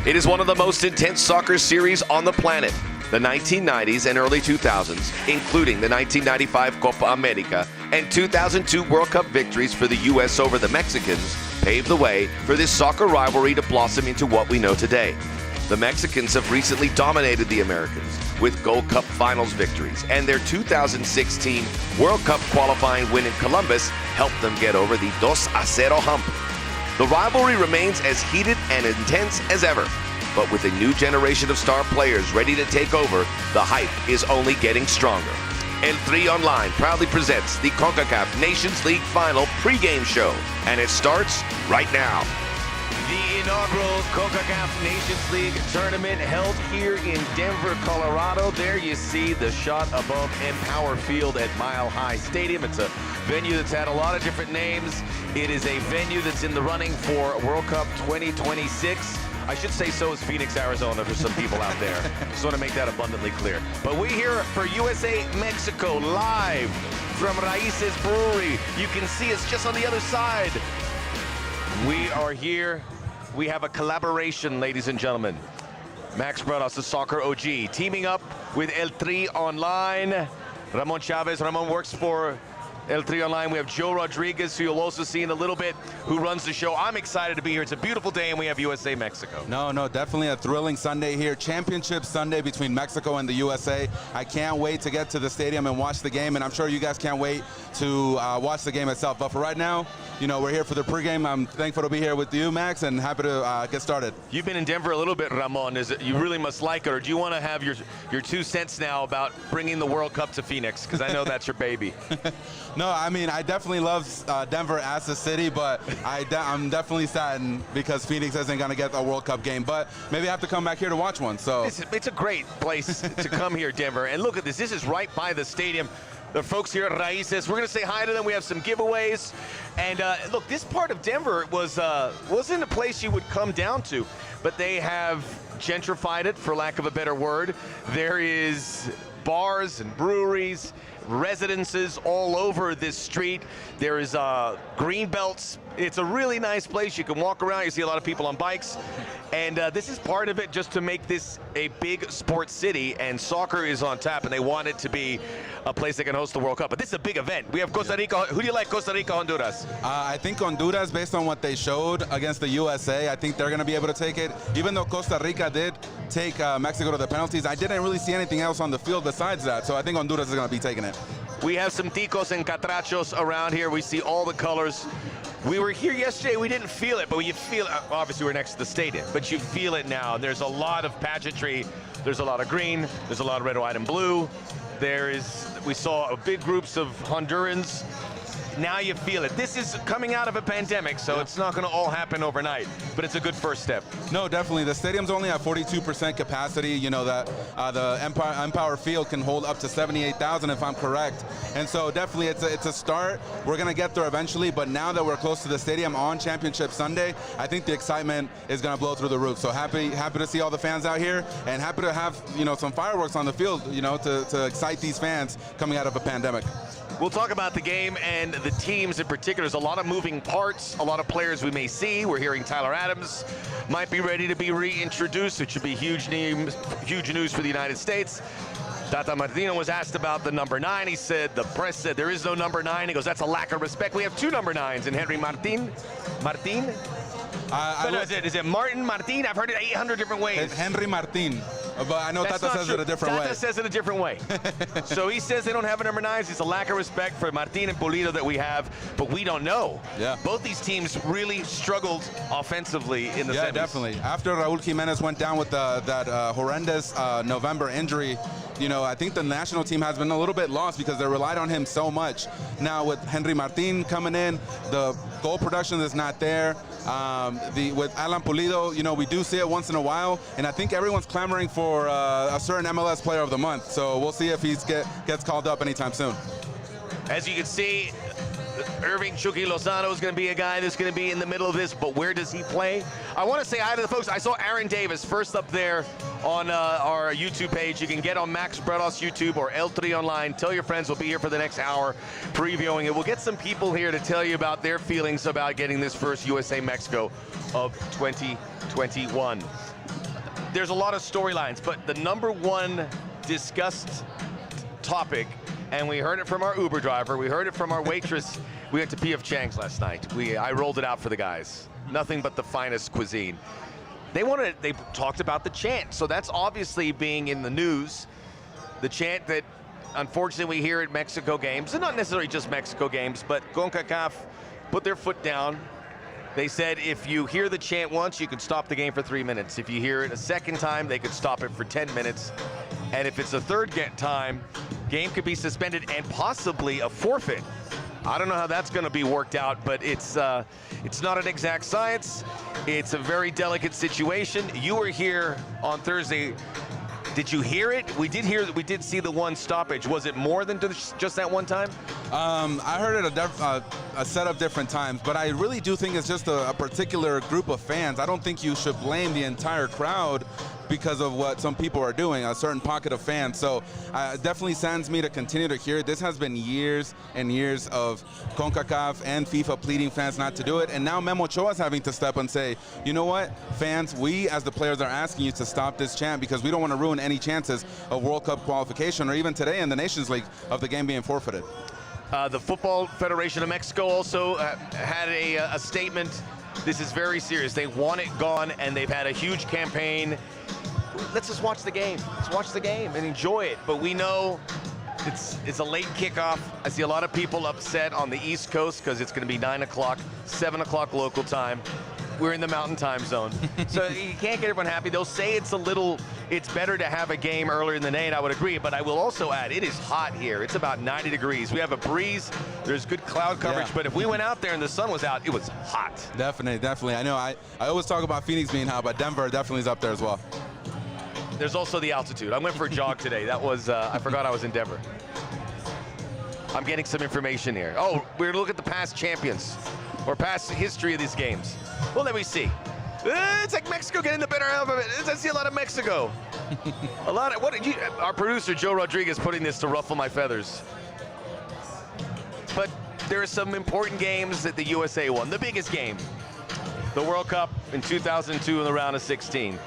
It is one of the most intense soccer series on the planet. The 1990s and early 2000s, including the 1995 Copa America and 2002 World Cup victories for the U.S. over the Mexicans, paved the way for this soccer rivalry to blossom into what we know today. The Mexicans have recently dominated the Americans with Gold Cup Finals victories, and their 2016 World Cup qualifying win in Columbus helped them get over the 2-0 hump. The rivalry remains as heated and intense as ever, but with a new generation of star players ready to take over, the hype is only getting stronger. El Tri Online proudly presents the Concacaf Nations League Final pregame show, and it starts right now. The inaugural Concacaf Nations League tournament held here in Denver, Colorado. There you see the shot above Empower Field at Mile High Stadium. It's a venue that's had a lot of different names. It is a venue that's in the running for World Cup 2026. I should say so is Phoenix, Arizona for some people out there. Just want to make that abundantly clear. But we're here for USA Mexico live from Raices Brewery. You can see us just on the other side. We are here. We have a collaboration, ladies and gentlemen. Max Bretos, the soccer OG, teaming up with El Tri Online. Ramon Chavez. Ramon works for El Tri Online. We have Joe Rodriguez, who you'll also see in a little bit, who runs the show. I'm excited to be here. It's a beautiful day, and we have USA Mexico. No, definitely a thrilling Sunday here. Championship Sunday between Mexico and the USA. I can't wait to get to the stadium and watch the game, and I'm sure you guys can't wait to watch the game itself. But for right now, you know, we're here for the pregame. I'm thankful to be here with you, Max, and happy to get started. You've been in Denver a little bit, Ramon. You really must like it, or do you want to have your 2 cents now about bringing the World Cup to Phoenix? Because I know that's your baby. No, I mean, I definitely love Denver as a city, but I'm definitely saddened because Phoenix isn't going to get a World Cup game. But maybe I have to come back here to watch one. So it's a great place to come here, Denver. And look at this. This is right by the stadium. The folks here at Raices, we're going to say hi to them. We have some giveaways. And look, this part of Denver wasn't a place you would come down to, but they have gentrified it, for lack of a better word. There is bars and breweries, residences all over this street. There is green belts. It's a really nice place. You can walk around. You see a lot of people on bikes. And this is part of it just to make this a big sports city, and soccer is on tap, and they want it to be a place that can host the World Cup. But this is a big event. We have Costa Rica. Who do you like, Costa Rica, Honduras? I think Honduras, based on what they showed against the USA, I think they're going to be able to take it. Even though Costa Rica did take Mexico to the penalties, I didn't really see anything else on the field besides that. So I think Honduras is going to be taking it. We have some ticos and catrachos around here. We see all the colors. We were here yesterday, we didn't feel it, but you feel it. Obviously we're next to the stadium, but you feel it now. There's a lot of pageantry. There's a lot of green. There's a lot of red, white, and blue. We saw big groups of Hondurans. Now you feel it. This is coming out of a pandemic, so it's not going to all happen overnight, but it's a good first step. No, definitely. The stadium's only at 42% capacity. You know that the Empower Field can hold up to 78,000, if I'm correct. And so definitely it's a start. We're going to get there eventually, but now that we're close to the stadium on Championship Sunday, I think the excitement is going to blow through the roof. So happy to see all the fans out here, and happy to have, you know, some fireworks on the field, you know, to excite these fans coming out of a pandemic. We'll talk about the game and the teams in particular. There's a lot of moving parts, a lot of players we may see. We're hearing Tyler Adams might be ready to be reintroduced, which should be huge news for the United States. Tata Martino was asked about the number 9. He said, the press said there is no number 9. He goes, that's a lack of respect. We have 2 number 9s in Henry Martin. Is it Martin? I've heard it 800 different ways. It's Henry Martin, but I know Tata says it a different way. Tata says it a different way. So he says they don't have a number 9. It's a lack of respect for Martin and Pulido that we have, but we don't know. Yeah. Both these teams really struggled offensively in the semis. Yeah, definitely. After Raul Jimenez went down with that horrendous November injury, you know, I think the national team has been a little bit lost because they relied on him so much. Now with Henry Martin coming in, the goal production is not there. With Alan Pulido, you know, we do see it once in a while, and I think everyone's clamoring for a certain MLS Player of the Month. So we'll see if he gets called up anytime soon. As you can see, Irving Chucky Lozano is going to be a guy that's going to be in the middle of this, but where does he play? I want to say hi to the folks. I saw Aaron Davis first up there on our YouTube page. You can get on Max Bretos YouTube or El Tri Online. Tell your friends we'll be here for the next hour previewing it. We'll get some people here to tell you about their feelings about getting this first USA-Mexico of 2021. there's a lot of storylines, but the number one discussed topic, and we heard it from our Uber driver, we heard it from our waitress. We went to P.F. Chang's last night. I rolled it out for the guys. Nothing but the finest cuisine. They talked about the chant, so that's obviously being in the news. The chant that unfortunately we hear at Mexico games, and not necessarily just Mexico games, but Concacaf put their foot down. They said if you hear the chant once, you can stop the game for 3 minutes. If you hear it a second time, they could stop it for 10 minutes. And if it's a third time, game could be suspended and possibly a forfeit. I don't know how that's going to be worked out, but it's not an exact science. It's a very delicate situation. You were here on Thursday. Did you hear it? We did see the one stoppage. Was it more than just that one time? I heard it a set of different times, but I really do think it's just a particular group of fans. I don't think you should blame the entire crowd because of what some people are doing, a certain pocket of fans. So it definitely saddens me to continue to hear it. This has been years and years of CONCACAF and FIFA pleading fans not to do it, and now Memo Ochoa is having to step and say, you know what, fans, we as the players are asking you to stop this chant because we don't want to ruin any chances of World Cup qualification, or even today in the Nations League, of the game being forfeited. The Football Federation of Mexico also had a statement. This is very serious. They want it gone, and they've had a huge campaign. Let's just watch the game. Let's watch the game and enjoy it. But we know it's a late kickoff. I see a lot of people upset on the East Coast because it's going to be 9 o'clock, 7 o'clock local time. We're in the mountain time zone. So you can't get everyone happy. They'll say it's better to have a game earlier in the day, and I would agree. But I will also add, it is hot here. It's about 90 degrees. We have a breeze. There's good cloud coverage. Yeah. But if we went out there and the sun was out, it was hot. Definitely. I know I always talk about Phoenix being hot, but Denver definitely is up there as well. There's also the altitude. I went for a jog today. That was, I forgot I was in Denver. I'm getting some information here. Oh, we're going to look at the past champions or past history of these games. Well, let me see. It's like Mexico getting the better half of it. I see a lot of Mexico. Our producer, Joe Rodriguez, putting this to ruffle my feathers. But there are some important games that the USA won. The biggest game, the World Cup in 2002 in the round of 16.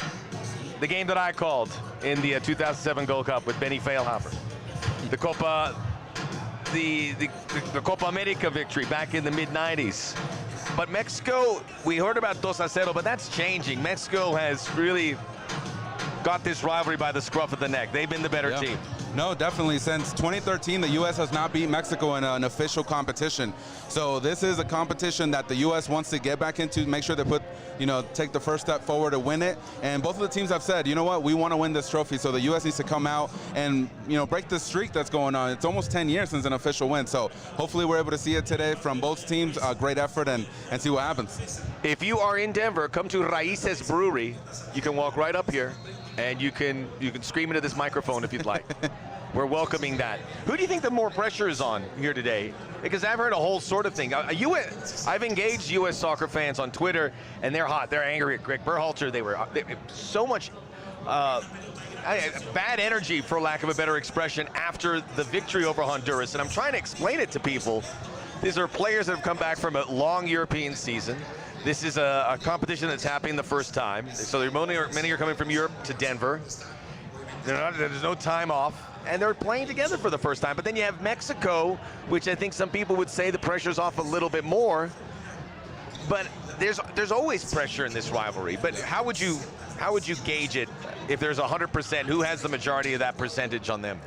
The game that I called in the 2007 Gold Cup with Benny Feilhaber. The Copa America victory back in the mid-90s. But Mexico, we heard about 2-0, but that's changing. Mexico has really got this rivalry by the scruff of the neck. They've been the better team. No, definitely. Since 2013, the U.S. has not beat Mexico in an official competition. So this is a competition that the U.S. wants to get back into, make sure they take the first step forward to win it. And both of the teams have said, you know what, we want to win this trophy. So the U.S. needs to come out and, break the streak that's going on. It's almost 10 years since an official win. So hopefully we're able to see it today from both teams. Great effort and see what happens. If you are in Denver, come to Raices Brewery. You can walk right up here. And you can scream into this microphone if you'd like. We're welcoming that. Who do you think the more pressure is on here today? Because I've heard a whole sort of thing. I've engaged U.S. soccer fans on Twitter, and they're hot. They're angry at Greg Berhalter. They were so much bad energy, for lack of a better expression, after the victory over Honduras. And I'm trying to explain it to people. These are players that have come back from a long European season. This is a competition that's happening the first time. So many are coming from Europe to Denver. There's no time off, and they're playing together for the first time. But then you have Mexico, which I think some people would say the pressure's off a little bit more. But there's always pressure in this rivalry. But how would you gauge it if there's 100%? Who has the majority of that percentage on them?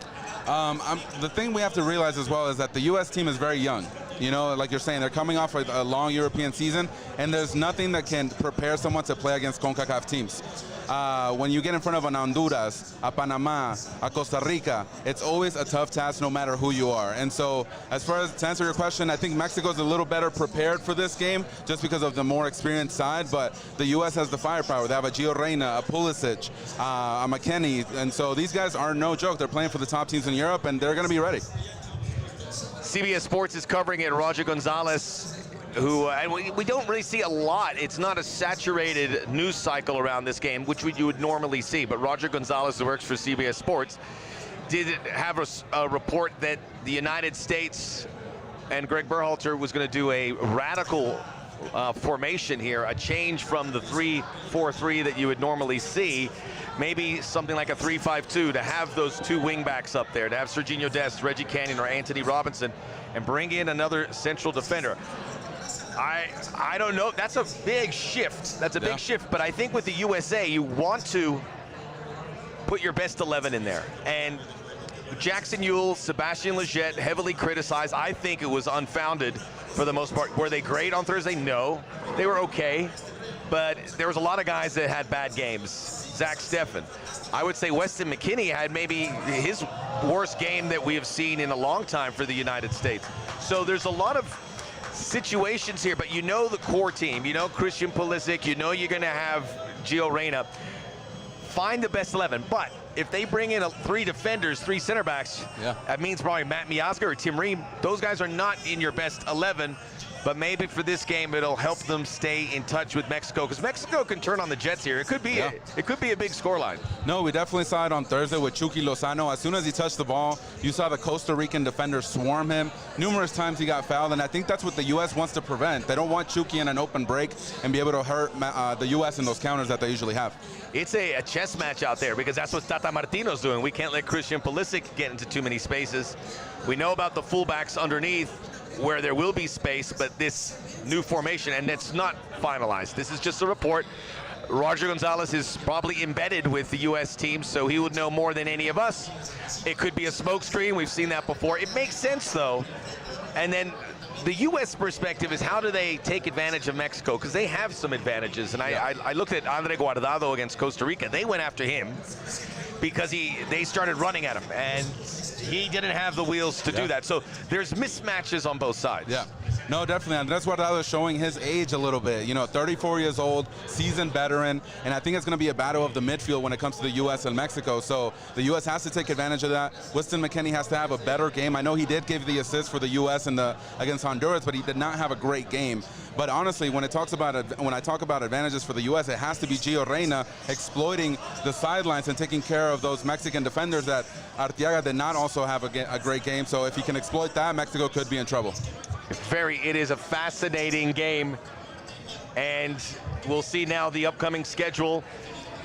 The thing we have to realize as well is that the U.S. team is very young. Like you're saying, they're coming off a long European season, and there's nothing that can prepare someone to play against CONCACAF teams. When you get in front of an Honduras, a Panama, a Costa Rica, it's always a tough task no matter who you are. And so, as far as to answer your question, I think Mexico's a little better prepared for this game just because of the more experienced side, but the U.S. has the firepower. They have a Gio Reyna, a Pulisic, a McKennie, and so these guys are no joke. They're playing for the top teams in Europe, and they're going to be ready. CBS Sports is covering it. Roger Gonzalez, who we don't really see a lot. It's not a saturated news cycle around this game, which you would normally see. But Roger Gonzalez, who works for CBS Sports, did have a report that the United States and Greg Berhalter was going to do a radical formation here, a change from the 3-4-3 that you would normally see. Maybe something like a 3-5-2 to have those two wingbacks up there, to have Serginho Dest, Reggie Canyon, or Anthony Robinson, and bring in another central defender. I don't know. That's a big shift. That's a big shift. But I think with the USA, you want to put your best 11 in there. And Jackson Ewell, Sebastian Lletget, heavily criticized. I think it was unfounded for the most part. Were they great on Thursday? No. They were okay. But there was a lot of guys that had bad games. Zach Steffen. I would say Weston McKennie had maybe his worst game that we have seen in a long time for the United States. So there's a lot of situations here, but you know the core team. You know Christian Pulisic. You know you're going to have Gio Reyna. Find the best 11. But if they bring in 3 defenders, 3 center backs, that means probably Matt Miazga or Tim Ream. Those guys are not in your best 11. But maybe for this game, it'll help them stay in touch with Mexico, because Mexico can turn on the Jets here. It could be a big scoreline. No, we definitely saw it on Thursday with Chucky Lozano. As soon as he touched the ball, you saw the Costa Rican defender swarm him. Numerous times he got fouled, and I think that's what the U.S. wants to prevent. They don't want Chucky in an open break and be able to hurt the U.S. in those counters that they usually have. It's a chess match out there, because that's what Tata Martino's doing. We can't let Christian Pulisic get into too many spaces. We know about the fullbacks underneath, where there will be space, but this new formation, and it's not finalized. This is just a report. Roger Gonzalez is probably embedded with the U.S. team, so he would know more than any of us. It could be a smokescreen. We've seen that before. It makes sense, though. And then the U.S. perspective is, how do they take advantage of Mexico? Because they have some advantages. And I looked at Andre Guardado against Costa Rica. They went after him because they started running at him, and he didn't have the wheels to do that. So there's mismatches on both sides. Yeah. No, definitely. Andres Guardado is showing his age a little bit. You know, 34 years old, seasoned veteran, and I think it's going to be a battle of the midfield when it comes to the U.S. and Mexico. So the U.S. has to take advantage of that. Weston McKennie has to have a better game. I know he did give the assist for the U.S. against Honduras, but he did not have a great game. But honestly, when I talk about advantages for the U.S., it has to be Gio Reyna exploiting the sidelines and taking care of those Mexican defenders that Arteaga did not also have a great game. So if he can exploit that, Mexico could be in trouble. It is a fascinating game, and we'll see now the upcoming schedule.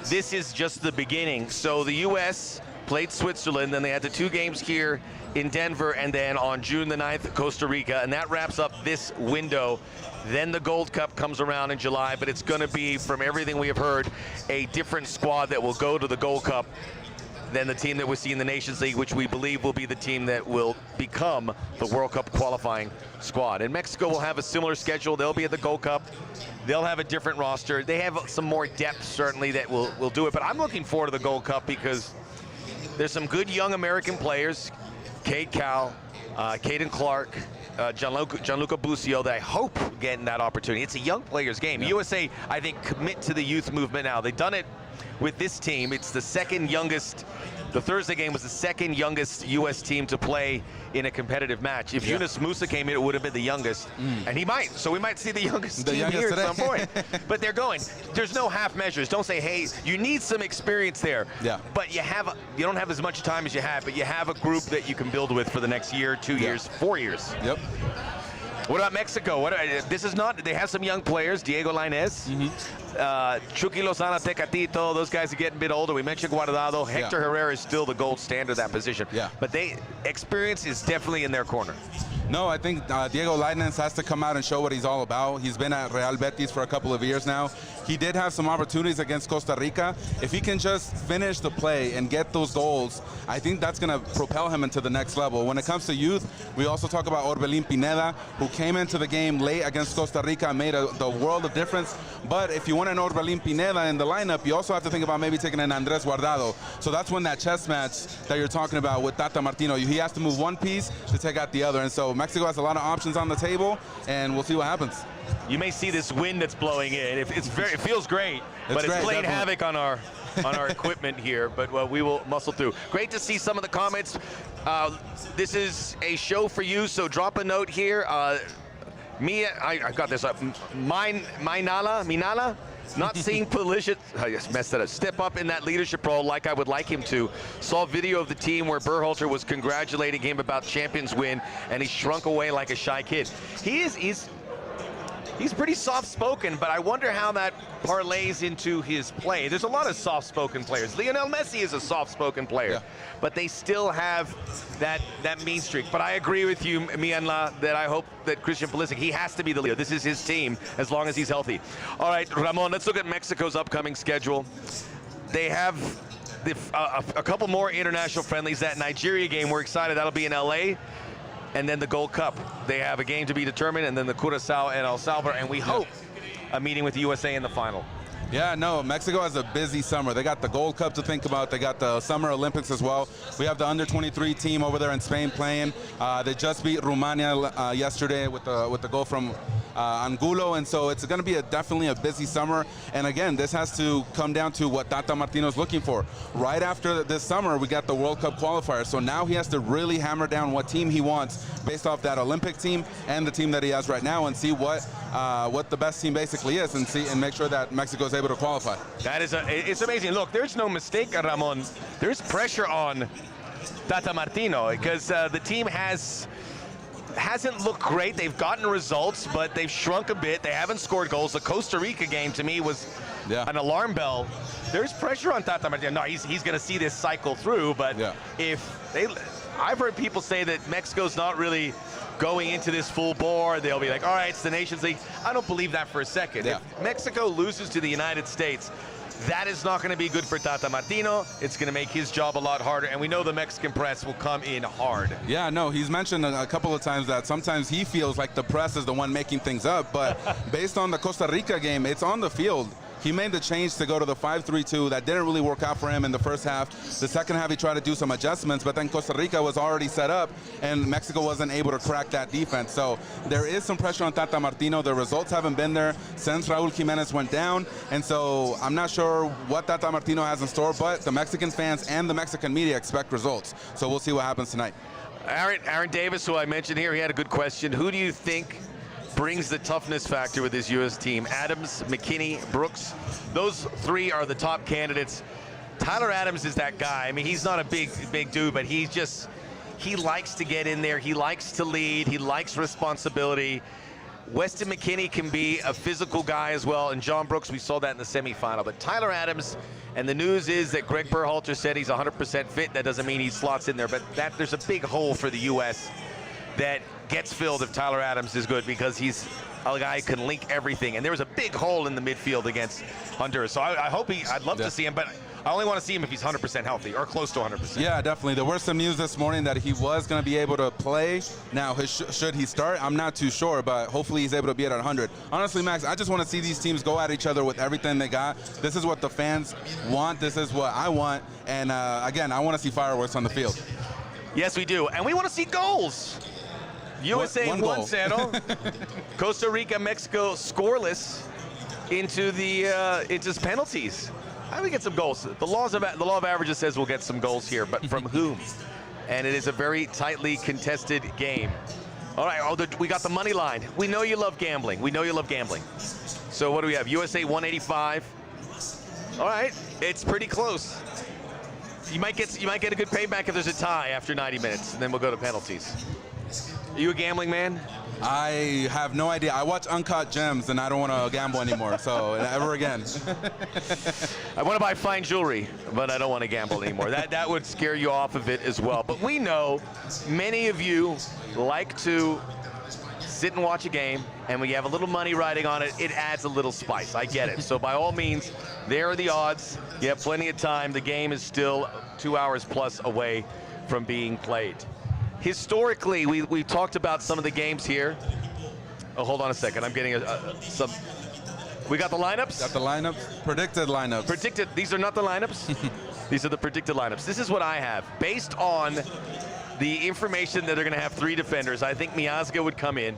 This is just the beginning. So the U.S. played Switzerland, then they had the 2 games here in Denver, and then on June the 9th, Costa Rica, and that wraps up this window. Then the Gold Cup comes around in July, but it's going to be, from everything we have heard, a different squad that will go to the Gold Cup than the team that we see in the Nations League, which we believe will be the team that will become the World Cup qualifying squad. And Mexico will have a similar schedule. They'll be at the Gold Cup. They'll have a different roster. They have some more depth, certainly, that will do it. But I'm looking forward to the Gold Cup because there's some good young American players, Cade Cowell, Caden Clark, Gianluca Busio, that I hope getting that opportunity. It's a young players game. Yeah. USA, I think, commit to the youth movement now. They've done it with this team. It's the second youngest. The Thursday game was the second youngest U.S. team to play in a competitive match. If Yunus Musa came in, it would have been the youngest. And he might. So we might see the youngest team here today at some point. But they're going. There's no half measures. Don't say, hey, you need some experience there. Yeah. But you don't have as much time as you have, but you have a group that you can build with for the next year, 2 years, 4 years. Yep. What about Mexico? They have some young players, Diego Lainez, Chucky Lozano, Tecatito, those guys are getting a bit older. We mentioned Guardado. Hector Herrera is still the gold standard of that position. Yeah. But experience is definitely in their corner. No, I think Diego Lainez has to come out and show what he's all about. He's been at Real Betis for a couple of years now. He did have some opportunities against Costa Rica. If he can just finish the play and get those goals, I think that's going to propel him into the next level. When it comes to youth, we also talk about Orbelin Pineda, who came into the game late against Costa Rica and made the world of difference. But if you want an Orbelin Pineda in the lineup, you also have to think about maybe taking an Andres Guardado. So that's when that chess match that you're talking about with Tata Martino, he has to move one piece to take out the other. And so Mexico has a lot of options on the table, and we'll see what happens. You may see this wind that's blowing in. It feels great, but it's playing havoc on our equipment here. But we will muscle through. Great to see some of the comments. This is a show for you, so drop a note here. I got this up. Minala. Not seeing Pulisic, I just messed that up, step up in that leadership role like I would like him to. Saw video of the team where Berhalter was congratulating him about Champions win, and he shrunk away like a shy kid. He's he's pretty soft-spoken, but I wonder how that parlays into his play. There's a lot of soft-spoken players. Lionel Messi is a soft-spoken player, but they still have that mean streak. But I agree with you, Mianla, that I hope that Christian Pulisic, he has to be the leader. This is his team as long as he's healthy. All right, Ramon, let's look at Mexico's upcoming schedule. They have a couple more international friendlies. That Nigeria game, we're excited. That'll be in LA. And then the Gold Cup. They have a game to be determined, and then the Curaçao and El Salvador, and we hope a meeting with the USA in the final. Yeah, no, Mexico has a busy summer. They got the Gold Cup to think about. They got the Summer Olympics as well. We have the under-23 team over there in Spain playing. They just beat Romania yesterday with the goal from Angulo, and so it's going to be definitely a busy summer. And again, this has to come down to what Tata Martino is looking for. Right after this summer, we got the World Cup qualifier, so now he has to really hammer down what team he wants based off that Olympic team and the team that he has right now, and see what the best team basically is, and make sure that Mexico is able to qualify. That is it's amazing. Look, there's no mistake, Ramon. There's pressure on Tata Martino because the team hasn't looked great. They've gotten results, but they've shrunk a bit. They haven't scored goals. The Costa Rica game, to me, was an alarm bell. There's pressure on Tata Martino. No, he's going to see this cycle through, but I've heard people say that Mexico's not really going into this full bore. They'll be like, all right, it's the Nations League. I don't believe that for a second. If Mexico loses to the United States, that is not going to be good for Tata Martino. It's going to make his job a lot harder, and we know the Mexican press will come in hard. Yeah, no, he's mentioned a couple of times that sometimes he feels like the press is the one making things up, but based on the Costa Rica game, it's on the field. He made the change to go to the 5-3-2. That didn't really work out for him in the first half. The second half, he tried to do some adjustments, but then Costa Rica was already set up, and Mexico wasn't able to crack that defense. So there is some pressure on Tata Martino. The results haven't been there since Raul Jimenez went down, and so I'm not sure what Tata Martino has in store, but the Mexican fans and the Mexican media expect results. So we'll see what happens tonight. Aaron Davis, who I mentioned here, he had a good question. Who do you think brings the toughness factor with his U.S. team? Adams, McKinney, Brooks. Those three are the top candidates. Tyler Adams is that guy. I mean, he's not a big dude, but he likes to get in there. He likes to lead. He likes responsibility. Weston McKinney can be a physical guy as well, and John Brooks, we saw that in the semifinal. But Tyler Adams, and the news is that Greg Berhalter said he's 100% fit. That doesn't mean he slots in there, but there's a big hole for the U.S. that gets filled if Tyler Adams is good, because he's a guy who can link everything. And there was a big hole in the midfield against Honduras. So I hope I'd love to see him, but I only want to see him if he's 100% healthy or close to 100%. Yeah, definitely. There were some news this morning that he was going to be able to play. Now, should he start? I'm not too sure, but hopefully he's able to be at 100. Honestly, Max, I just want to see these teams go at each other with everything they got. This is what the fans want. This is what I want. And again, I want to see fireworks on the field. Yes, we do. And we want to see goals. USA 1-0. Costa Rica, Mexico scoreless into penalties. How do we get some goals? The law of averages says we'll get some goals here, but from whom? And it is a very tightly contested game. All right, we got the money line. We know you love gambling. So what do we have? USA 185. All right, it's pretty close. You might get a good payback if there's a tie after 90 minutes, and then we'll go to penalties. Are you a gambling man? I have no idea. I watch Uncut Gems, and I don't want to gamble anymore, so ever again. I want to buy fine jewelry, but I don't want to gamble anymore. That would scare you off of it as well. But we know many of you like to sit and watch a game, and when you have a little money riding on it, it adds a little spice. I get it. So by all means, there are the odds. You have plenty of time. The game is still 2 hours plus away from being played. Historically, we talked about some of the games here. Oh, hold on a second. I'm getting some. We got the lineups? Got the lineups. Predicted lineups. Predicted. These are not the lineups. These are the predicted lineups. This is what I have. Based on the information that they're going to have three defenders, I think Miazga would come in.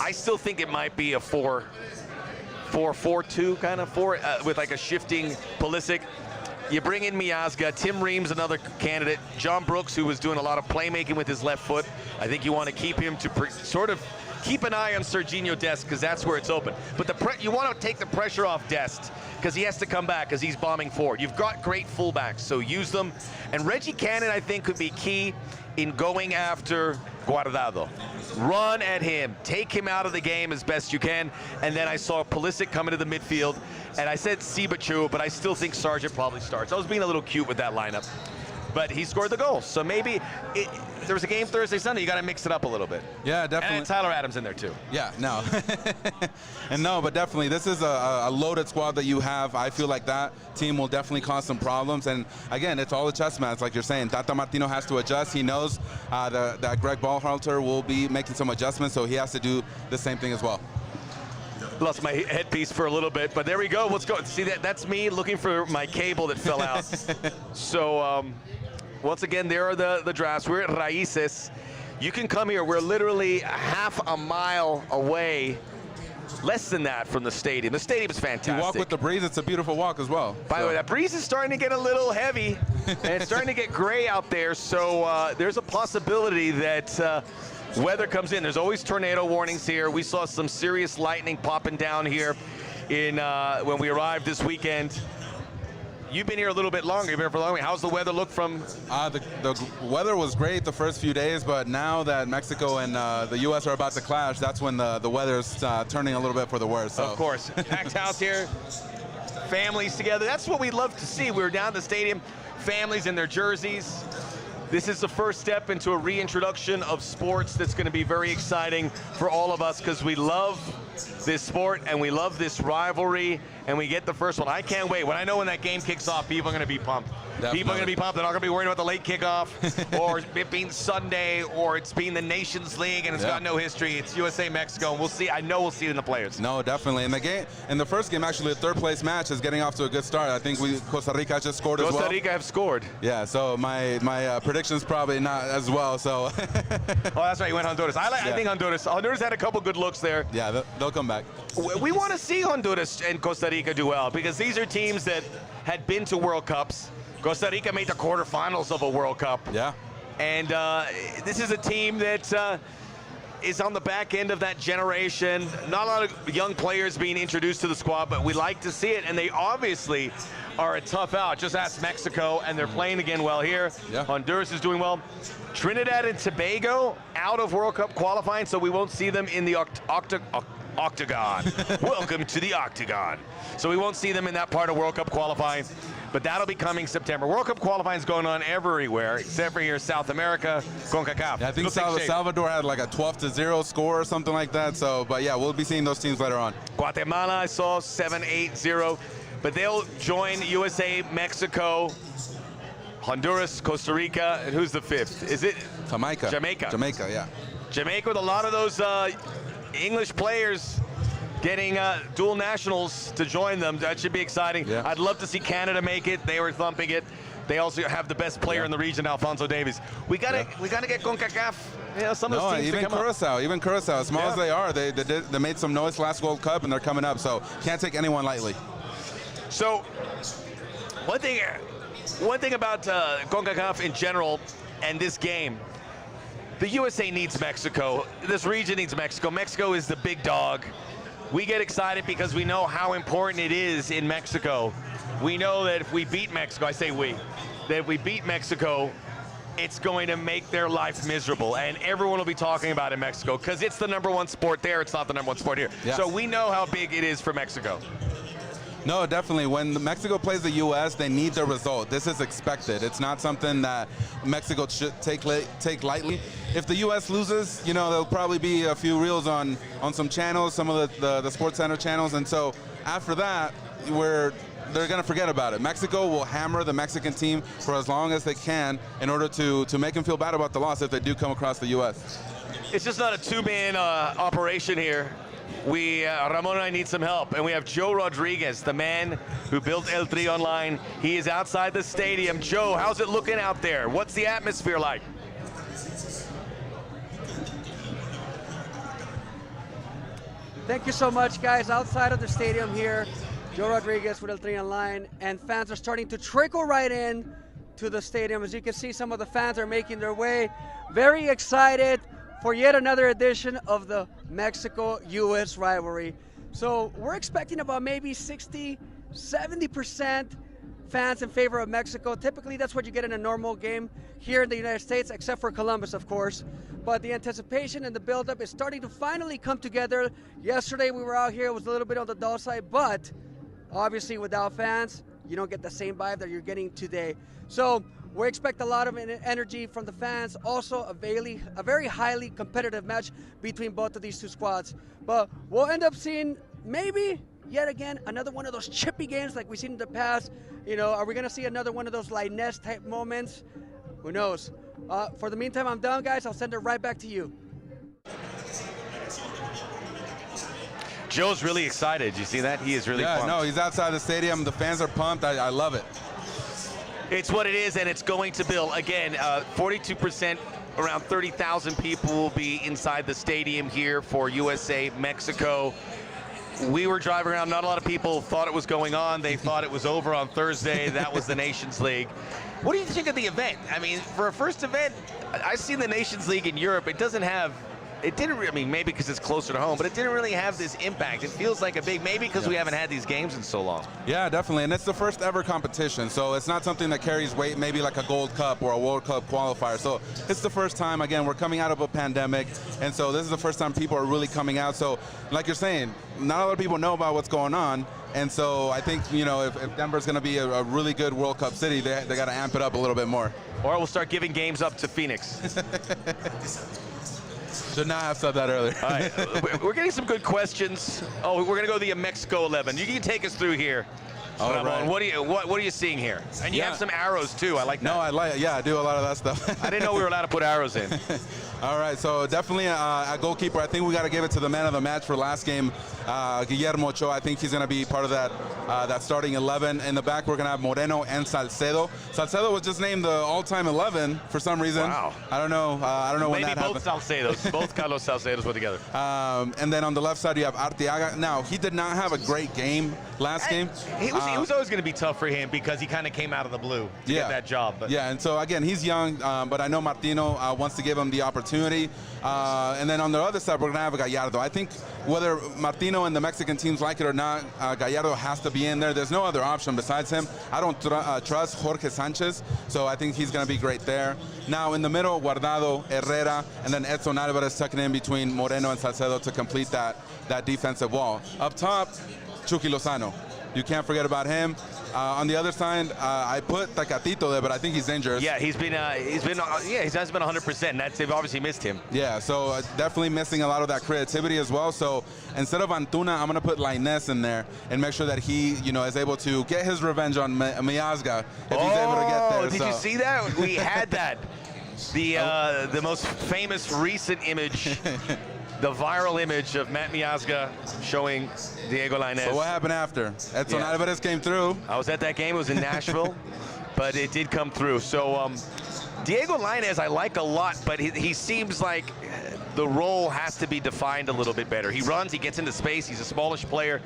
I still think it might be a 4-4-2 kind of with like a shifting Pulisic. You bring in Miazga, Tim Ream's another candidate, John Brooks, who was doing a lot of playmaking with his left foot. I think you want to keep him to sort of keep an eye on Serginho Dest because that's where it's open. But you want to take the pressure off Dest because he has to come back because he's bombing forward. You've got great fullbacks, so use them. And Reggie Cannon, I think, could be key in going after Guardado. Run at him, take him out of the game as best you can. And then I saw Pulisic come into the midfield, and I said Sibachu, but I still think Sargent probably starts. I was being a little cute with that lineup. But he scored the goal, so maybe there was a game Thursday, Sunday. You got to mix it up a little bit. Yeah, definitely. And Tyler Adams in there too. Yeah, no, and no, but definitely this is a loaded squad that you have. I feel like that team will definitely cause some problems. And again, it's all the chess match, like you're saying. Tata Martino has to adjust. He knows that Greg Berhalter will be making some adjustments, so he has to do the same thing as well. Lost my headpiece for a little bit, but there we go. Let's go. See, that's me looking for my cable that fell out. So once again, there are the drafts. We're at Raices. You can come here. We're literally half a mile away, less than that from the stadium. The stadium is fantastic. You walk with the breeze. It's a beautiful walk as well. By the way, that breeze is starting to get a little heavy, and it's starting to get gray out there. So there's a possibility that weather comes in. There's always tornado warnings here. We saw some serious lightning popping down here when we arrived this weekend. You've been here a little bit longer. You've been here for a long time. How's the weather look from? The weather was great the first few days, but now that Mexico and the U.S. are about to clash, that's when the weather's turning a little bit for the worse. So. Of course. Packed house here, families together. That's what we love to see. We were down at the stadium, families in their jerseys. This is the first step into a reintroduction of sports that's going to be very exciting for all of us because we love this sport and we love this rivalry, and we get the first one. I can't wait. I know when that game kicks off, people are going to be pumped. Definitely. People are going to be pumped. They're not going to be worried about the late kickoff or it being Sunday or it's being the Nations League and it's got no history. It's USA Mexico, and we'll see. I know we'll see it in the players. No, definitely. In the first game, actually, the third place match is getting off to a good start. I think Costa Rica just scored as well. Costa Rica have scored. Yeah, so my prediction's probably not as well. So. Oh, that's right. You went Honduras. I think Honduras had a couple good looks there. Yeah, they'll come back. We want to see Honduras and Costa Rica do well because these are teams that had been to World Cups. Costa Rica made the quarterfinals of a World Cup. Yeah. And this is a team that is on the back end of that generation. Not a lot of young players being introduced to the squad, but we like to see it. And they obviously are a tough out. Just ask Mexico, and they're playing again well here. Yeah. Honduras is doing well. Trinidad and Tobago out of World Cup qualifying, so we won't see them in the octagon. Welcome to the octagon. So we won't see them in that part of World Cup qualifying, but that'll be coming September. World Cup qualifying is going on everywhere except for here, South America, Concacaf. Yeah, I think Salvador had like a 12-0 score or something like that. So, but yeah, we'll be seeing those teams later on. Guatemala, I saw 7-8-0, but they'll join USA, Mexico, Honduras, Costa Rica, and who's the fifth? Is it Jamaica? Jamaica, yeah. Jamaica with a lot of those English players getting dual nationals to join them. That should be exciting. Yeah. I'd love to see Canada make it. They were thumping it. They also have the best player in the region, Alphonso Davies. We gotta get Concacaf. Some of those teams even Curacao, as small as they are, they made some noise last World Cup, and they're coming up. So can't take anyone lightly. So one thing about Concacaf in general and this game. The USA needs Mexico. This region needs Mexico. Mexico is the big dog. We get excited because we know how important it is in Mexico. We know that if we beat Mexico, I say we, that if we beat Mexico, it's going to make their life miserable. And everyone will be talking about it in Mexico because it's the #1 sport there. It's not the #1 sport here. Yeah. So we know how big it is for Mexico. No, definitely. When Mexico plays the U.S., they need the result. This is expected. It's not something that Mexico should take lightly. If the U.S. loses, there'll probably be a few reels on some channels, some of the Sports Center channels, and so after that, they're going to forget about it. Mexico will hammer the Mexican team for as long as they can in order to make them feel bad about the loss if they do come across the U.S. It's just not a two-man operation here. Ramon and I need some help, and we have Joe Rodriguez, the man who built El Tri Online. He is outside the stadium. Joe, how's it looking out there? What's the atmosphere like? Thank you so much, guys. Outside of the stadium here, Joe Rodriguez with El Tri Online, and fans are starting to trickle right in to the stadium. As you can see, some of the fans are making their way. Very excited for yet another edition of the Mexico-U.S. rivalry. So we're expecting about maybe 60-70% fans in favor of Mexico. Typically, that's what you get in a normal game here in the United States, except for Columbus, of course. But the anticipation and the buildup is starting to finally come together. Yesterday, we were out here. It was a little bit on the dull side, but obviously, without fans, you don't get the same vibe that you're getting today. So we expect a lot of energy from the fans. Also, a very highly competitive match between both of these two squads. But we'll end up seeing maybe yet again another one of those chippy games like we've seen in the past. You know, are we going to see another one of those Lainez type moments? Who knows? For the meantime, I'm done, guys. I'll send it right back to you. Joe's really excited. You see that? He is really pumped. No, he's outside the stadium. The fans are pumped. I love it. It's what it is, and it's going to build. Again, 42%, around 30,000 people will be inside the stadium here for USA Mexico. We were driving around. Not a lot of people thought it was going on. They thought it was over on Thursday. That was the Nations League. What do you think of the event? I mean, for a first event, I've seen the Nations League in Europe. It didn't, I mean, maybe because it's closer to home, but it didn't really have this impact. It feels like maybe because we haven't had these games in so long. Yeah, definitely, and it's the first ever competition, so it's not something that carries weight, maybe like a Gold Cup or a World Cup qualifier. So it's the first time, again, we're coming out of a pandemic, and so this is the first time people are really coming out. So like you're saying, not a lot of people know about what's going on, and so I think, you know, if Denver's going to be a really good World Cup city, they got to amp it up a little bit more. Or we'll start giving games up to Phoenix. Should not have said that earlier. All right, we're getting some good questions. Oh, we're going to go to the Mexico 11. You can take us through here. All right. What are you seeing here? And you have some arrows too. I like that. No, I do a lot of that stuff. I didn't know we were allowed to put arrows in. All right, so definitely a goalkeeper. I think we got to give it to the man of the match for last game, Guillermo Ochoa. I think he's going to be part of that starting 11. In the back, we're going to have Moreno and Salcedo. Salcedo was just named the all-time 11 for some reason. Wow. I don't know when that happened. Maybe both Salcedos. Both Carlos Salcedos were together. And then on the left side, you have Arteaga. Now, he did not have a great game last game. It was always going to be tough for him because he kind of came out of the blue to get that job. But. Yeah, and so, again, he's young, but I know Martino wants to give him the opportunity. And then on the other side, we're going to have Gallardo. I think whether Martino and the Mexican teams like it or not, Gallardo has to be in there. There's no other option besides him. I don't trust Jorge Sanchez, so I think he's going to be great there. Now, in the middle, Guardado, Herrera, and then Edson Alvarez tucking in between Moreno and Salcedo to complete that defensive wall. Up top, Chucky Lozano. You can't forget about him. On the other side, I put Tecatito there, but I think he's dangerous. Yeah, he hasn't been 100%. And they've obviously missed him. Yeah, so definitely missing a lot of that creativity as well. So instead of Antuna, I'm gonna put Lainez in there and make sure that he, you know, is able to get his revenge on Miazga if he's able to get there. Did you see that? We had that. The most famous recent image. The viral image of Matt Miazga showing Diego Lainez. So what happened after? Edson Alvarez came through. I was at that game. It was in Nashville, but it did come through. So Diego Lainez I like a lot, but he seems like the role has to be defined a little bit better. He runs, he gets into space, he's a smallish player.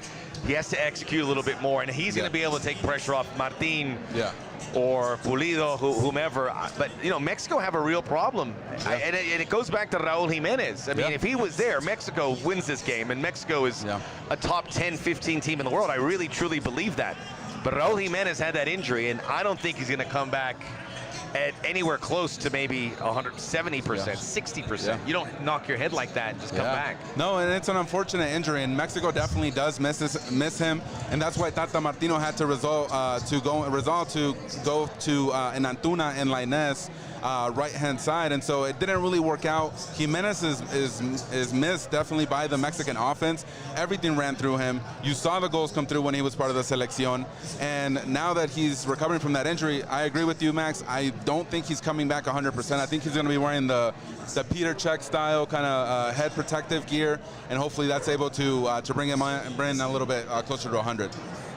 He has to execute a little bit more, and he's going to be able to take pressure off Martin. Or Pulido, whomever. But, you know, Mexico have a real problem. And it goes back to Raul Jimenez. I mean, if he was there, Mexico wins this game. And Mexico is a top 10, 15 team in the world. I really, truly believe that. But Raul Jimenez had that injury, and I don't think he's going to come back at anywhere close to maybe 170%, 60%. You don't knock your head like that and just come back. No, and it's an unfortunate injury, and Mexico definitely does miss him, and that's why Tata Martino had to resolve to go to Antuna and Lainez right-hand side, and so it didn't really work out. Jimenez is missed definitely by the Mexican offense. Everything ran through him. You saw the goals come through when he was part of the selección, and now that he's recovering from that injury, I agree with you, Max. I don't think he's coming back 100%. I think he's going to be wearing the Peter Cech style kind of head protective gear, and hopefully that's able to bring him in a little bit closer to 100.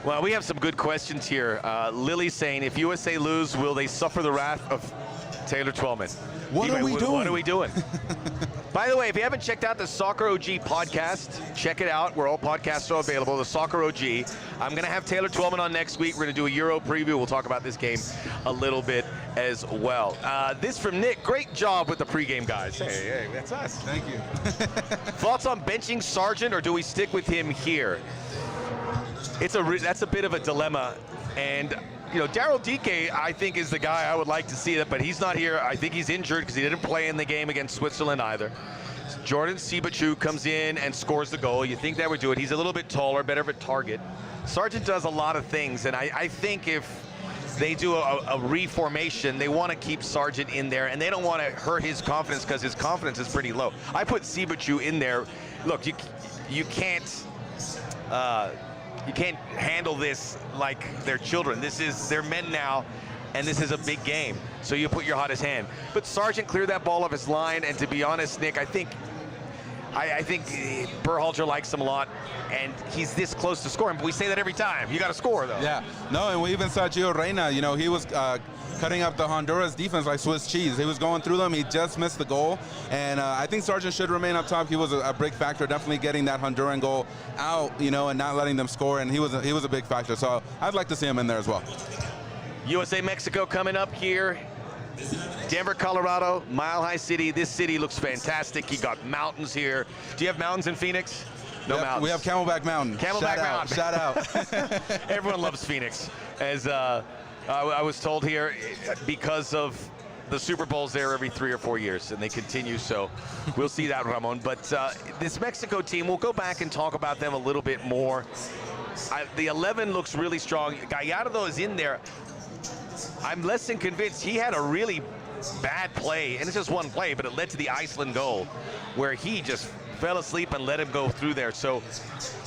Well, we have some good questions here. Lily's saying, if USA lose, will they suffer the wrath of Taylor Twellman. What are we doing? What are we doing? By the way, if you haven't checked out the Soccer OG podcast, check it out. Where all podcasts are available, the Soccer OG. I'm going to have Taylor Twellman on next week. We're going to do a Euro preview. We'll talk about this game a little bit as well. This from Nick. Great job with the pregame, guys. Hey, that's us. Thank you. Thoughts on benching Sargent, or do we stick with him here? That's a bit of a dilemma. And you know, Daryl Dike, I think, is the guy I would like to see that, but he's not here. I think he's injured because he didn't play in the game against Switzerland either. Jordan Sibachu comes in and scores the goal. You think that would do it. He's a little bit taller, better of a target. Sargent does a lot of things, and I think if they do a reformation, they want to keep Sargent in there, and they don't want to hurt his confidence because his confidence is pretty low. I put Sibachu in there. Look, you can't handle this like they're children. They're men now, and this is a big game. So you put your hottest hand. But Sargent cleared that ball off his line, and to be honest, Nick, I think Berhalter likes him a lot, and he's this close to scoring. But we say that every time. You got to score, though. Yeah. No, and we even saw Gio Reyna. You know, he was cutting up the Honduras defense like Swiss cheese. He was going through them. He just missed the goal. And I think Sargent should remain up top. He was a big factor, definitely getting that Honduran goal out, you know, and not letting them score. And he was a big factor. So I'd like to see him in there as well. USA-Mexico coming up here. Denver, Colorado, Mile High City. This city looks fantastic. You got mountains here. Do you have mountains in Phoenix? No mountains. We have Camelback Mountain. Camelback Mountain. Shout out. Everyone loves Phoenix. As I was told here, because of the Super Bowl's there every 3 or 4 years, and they continue, so we'll see that, Ramon. But this Mexico team, we'll go back and talk about them a little bit more. The 11 looks really strong. Gallardo is in there. I'm less than convinced. He had a really bad play, and it's just one play, but it led to the Iceland goal, where he just fell asleep and let him go through there. So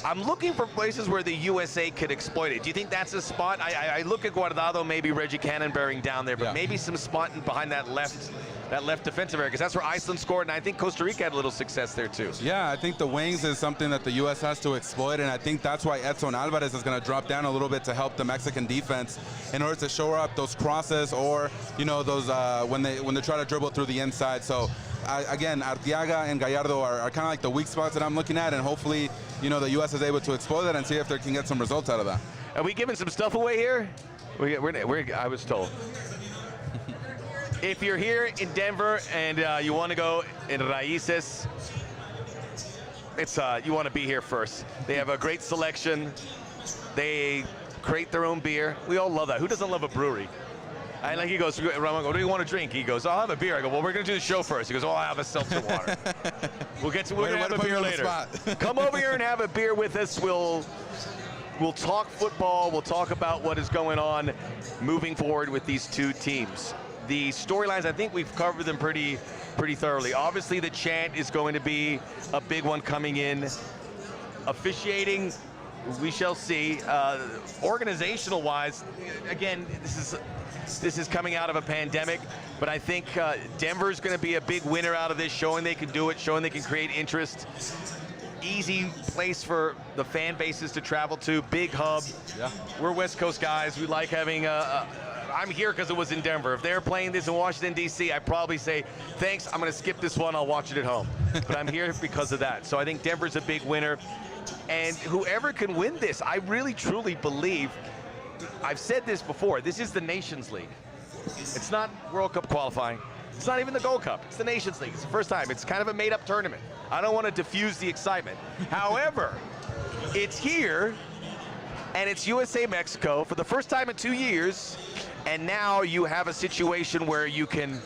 I'm looking for places where the USA could exploit it. Do you think that's a spot? I look at Guardado, maybe Reggie Cannon bearing down there, but maybe some spot behind that left defensive area, because that's where Iceland scored, and I think Costa Rica had a little success there too. Yeah, I think the wings is something that the U.S. has to exploit, and I think that's why Edson Alvarez is going to drop down a little bit to help the Mexican defense in order to shore up those crosses, or you know, those when they try to dribble through the inside. So again, Arteaga and Gallardo are kind of like the weak spots that I'm looking at, and hopefully, you know, the U.S. is able to exploit that and see if they can get some results out of that. Are we giving some stuff away here? I was told. If you're here in Denver and you want to go in Raices, you want to be here first. They have a great selection. They create their own beer. We all love that. Who doesn't love a brewery? And like he goes, Ramon, what do you want to drink? He goes, I'll have a beer. I go, well, we're going to do the show first. He goes, oh, I'll have a seltzer water. We're going to have a beer later. Come over here and have a beer with us. We'll talk football. We'll talk about what is going on moving forward with these two teams. The storylines, I think we've covered them pretty thoroughly. Obviously, the chant is going to be a big one coming in. Officiating, we shall see. Organizational-wise, again, this is coming out of a pandemic, but I think Denver's going to be a big winner out of this, showing they can do it, showing they can create interest. Easy place for the fan bases to travel to, big hub. Yeah. We're West Coast guys. We like having I'm here because it was in Denver. If they're playing this in Washington, D.C., I'd probably say, thanks, I'm going to skip this one. I'll watch it at home. But I'm here because of that. So I think Denver's a big winner. And whoever can win this, I really, truly believe, I've said this before, this is the Nations League. It's not World Cup qualifying. It's not even the Gold Cup. It's the Nations League. It's the first time. It's kind of a made-up tournament. I don't want to diffuse the excitement. However, it's here, and it's USA-Mexico for the first time in 2 years. And now you have a situation where you can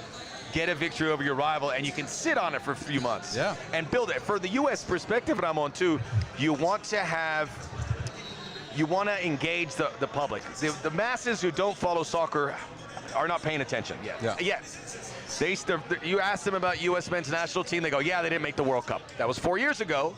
get a victory over your rival, and you can sit on it for a few months and build it. For the U.S. perspective, Ramon, too, you want to engage the public. The masses who don't follow soccer are not paying attention yet. You ask them about U.S. men's national team, they go, yeah, they didn't make the World Cup. That was 4 years ago.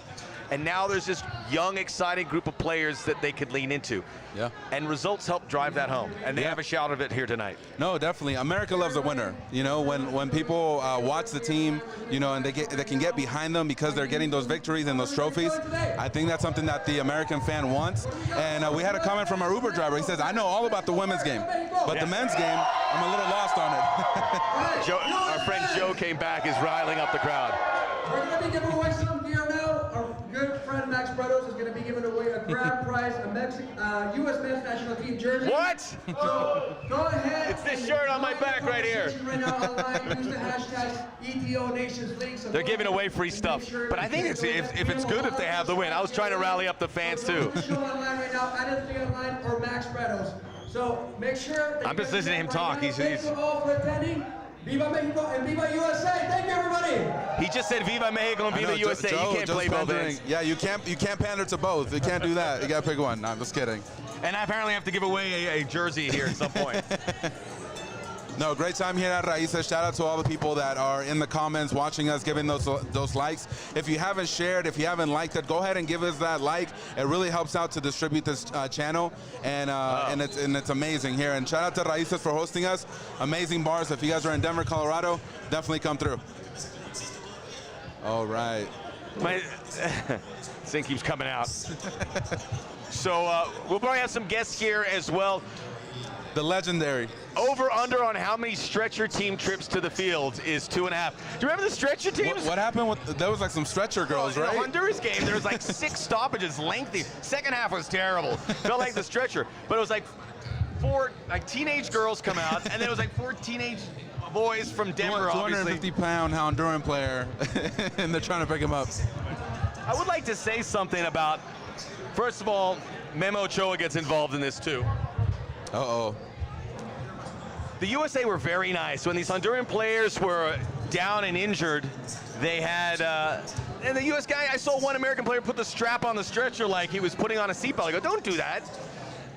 And now there's this young, exciting group of players that they could lean into. Yeah. And results help drive that home. And they have a shout of it here tonight. No, definitely. America loves a winner. You know, when people watch the team, you know, and they can get behind them because they're getting those victories and those trophies, I think that's something that the American fan wants. And we had a comment from our Uber driver. He says, I know all about the women's game, but the men's game, I'm a little lost on it. Joe, our friend Joe came back, is riling up the crowd. We're going to be giving away some gear now. Our good friend Max Bretos is going to be giving away a grand prize, a U.S. men's national team jersey. What? So go ahead. It's this shirt on my back right here. Right now online, use the hashtag ETO Nations League. So They're giving away free stuff, but I think if it's good if they have the win. I was trying to rally up the fans too. Show online right now, either online or Max Bretos. So make sure. I'm just listening to him talk. Thank you all for attending. Viva Mexico and Viva USA! Thank you, everybody. He just said Viva Mexico and Viva USA. Joe, you can't play both ends. Yeah, you can't pander to both. You can't do that. You gotta pick one. No, I'm just kidding. And I apparently have to give away a jersey here at some point. No, great time here at Raices. Shout out to all the people that are in the comments watching us, giving those likes. If you haven't shared, if you haven't liked it, go ahead and give us that like. It really helps out to distribute this channel, and it's amazing here. And shout out to Raices for hosting us. Amazing bars. If you guys are in Denver, Colorado, definitely come through. All right. My thing keeps coming out. So we'll probably have some guests here as well. The legendary. Over under on how many stretcher team trips to the field is 2.5. Do you remember the stretcher teams? What happened with, there was like some stretcher girls, right? In the Honduras game, there was like 6 stoppages, lengthy. Second half was terrible. Felt like the stretcher, but it was like 4 teenage girls come out, and then it was like 4 teenage boys from Denver, 250-pound Honduran player, and they're trying to pick him up. I would like to say something about, first of all, Memo Ochoa gets involved in this too. Uh-oh. The USA were very nice. When these Honduran players were down and injured, they had, and the US guy, I saw one American player put the strap on the stretcher like he was putting on a seatbelt. I go, don't do that.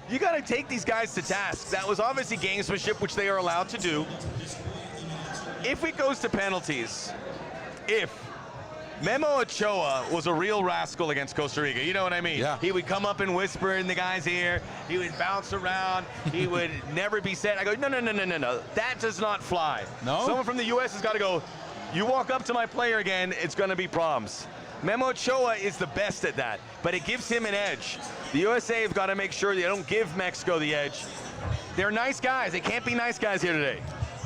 You got to take these guys to task. That was obviously gamesmanship, which they are allowed to do. If it goes to penalties, if Memo Ochoa was a real rascal against Costa Rica. You know what I mean? Yeah. He would come up and whisper in the guy's ear. He would bounce around. He would never be set. I go, no. That does not fly. No? Someone from the U.S. has got to go, you walk up to my player again, it's going to be problems. Memo Ochoa is the best at that, but it gives him an edge. The USA have got to make sure they don't give Mexico the edge. They're nice guys. They can't be nice guys here today.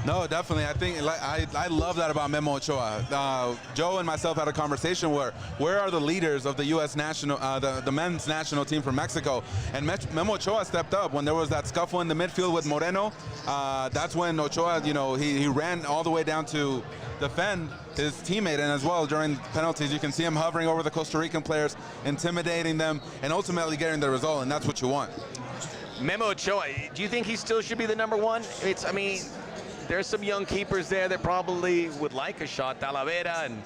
No, definitely. I think I love that about Memo Ochoa. Joe and myself had a conversation where are the leaders of the U.S. national, the men's national team from Mexico? And Memo Ochoa stepped up when there was that scuffle in the midfield with Moreno. That's when Ochoa, he ran all the way down to defend his teammate, and as well during penalties, you can see him hovering over the Costa Rican players, intimidating them, and ultimately getting the result. And that's what you want. Memo Ochoa, do you think he still should be the #1? There's some young keepers there that probably would like a shot, Talavera and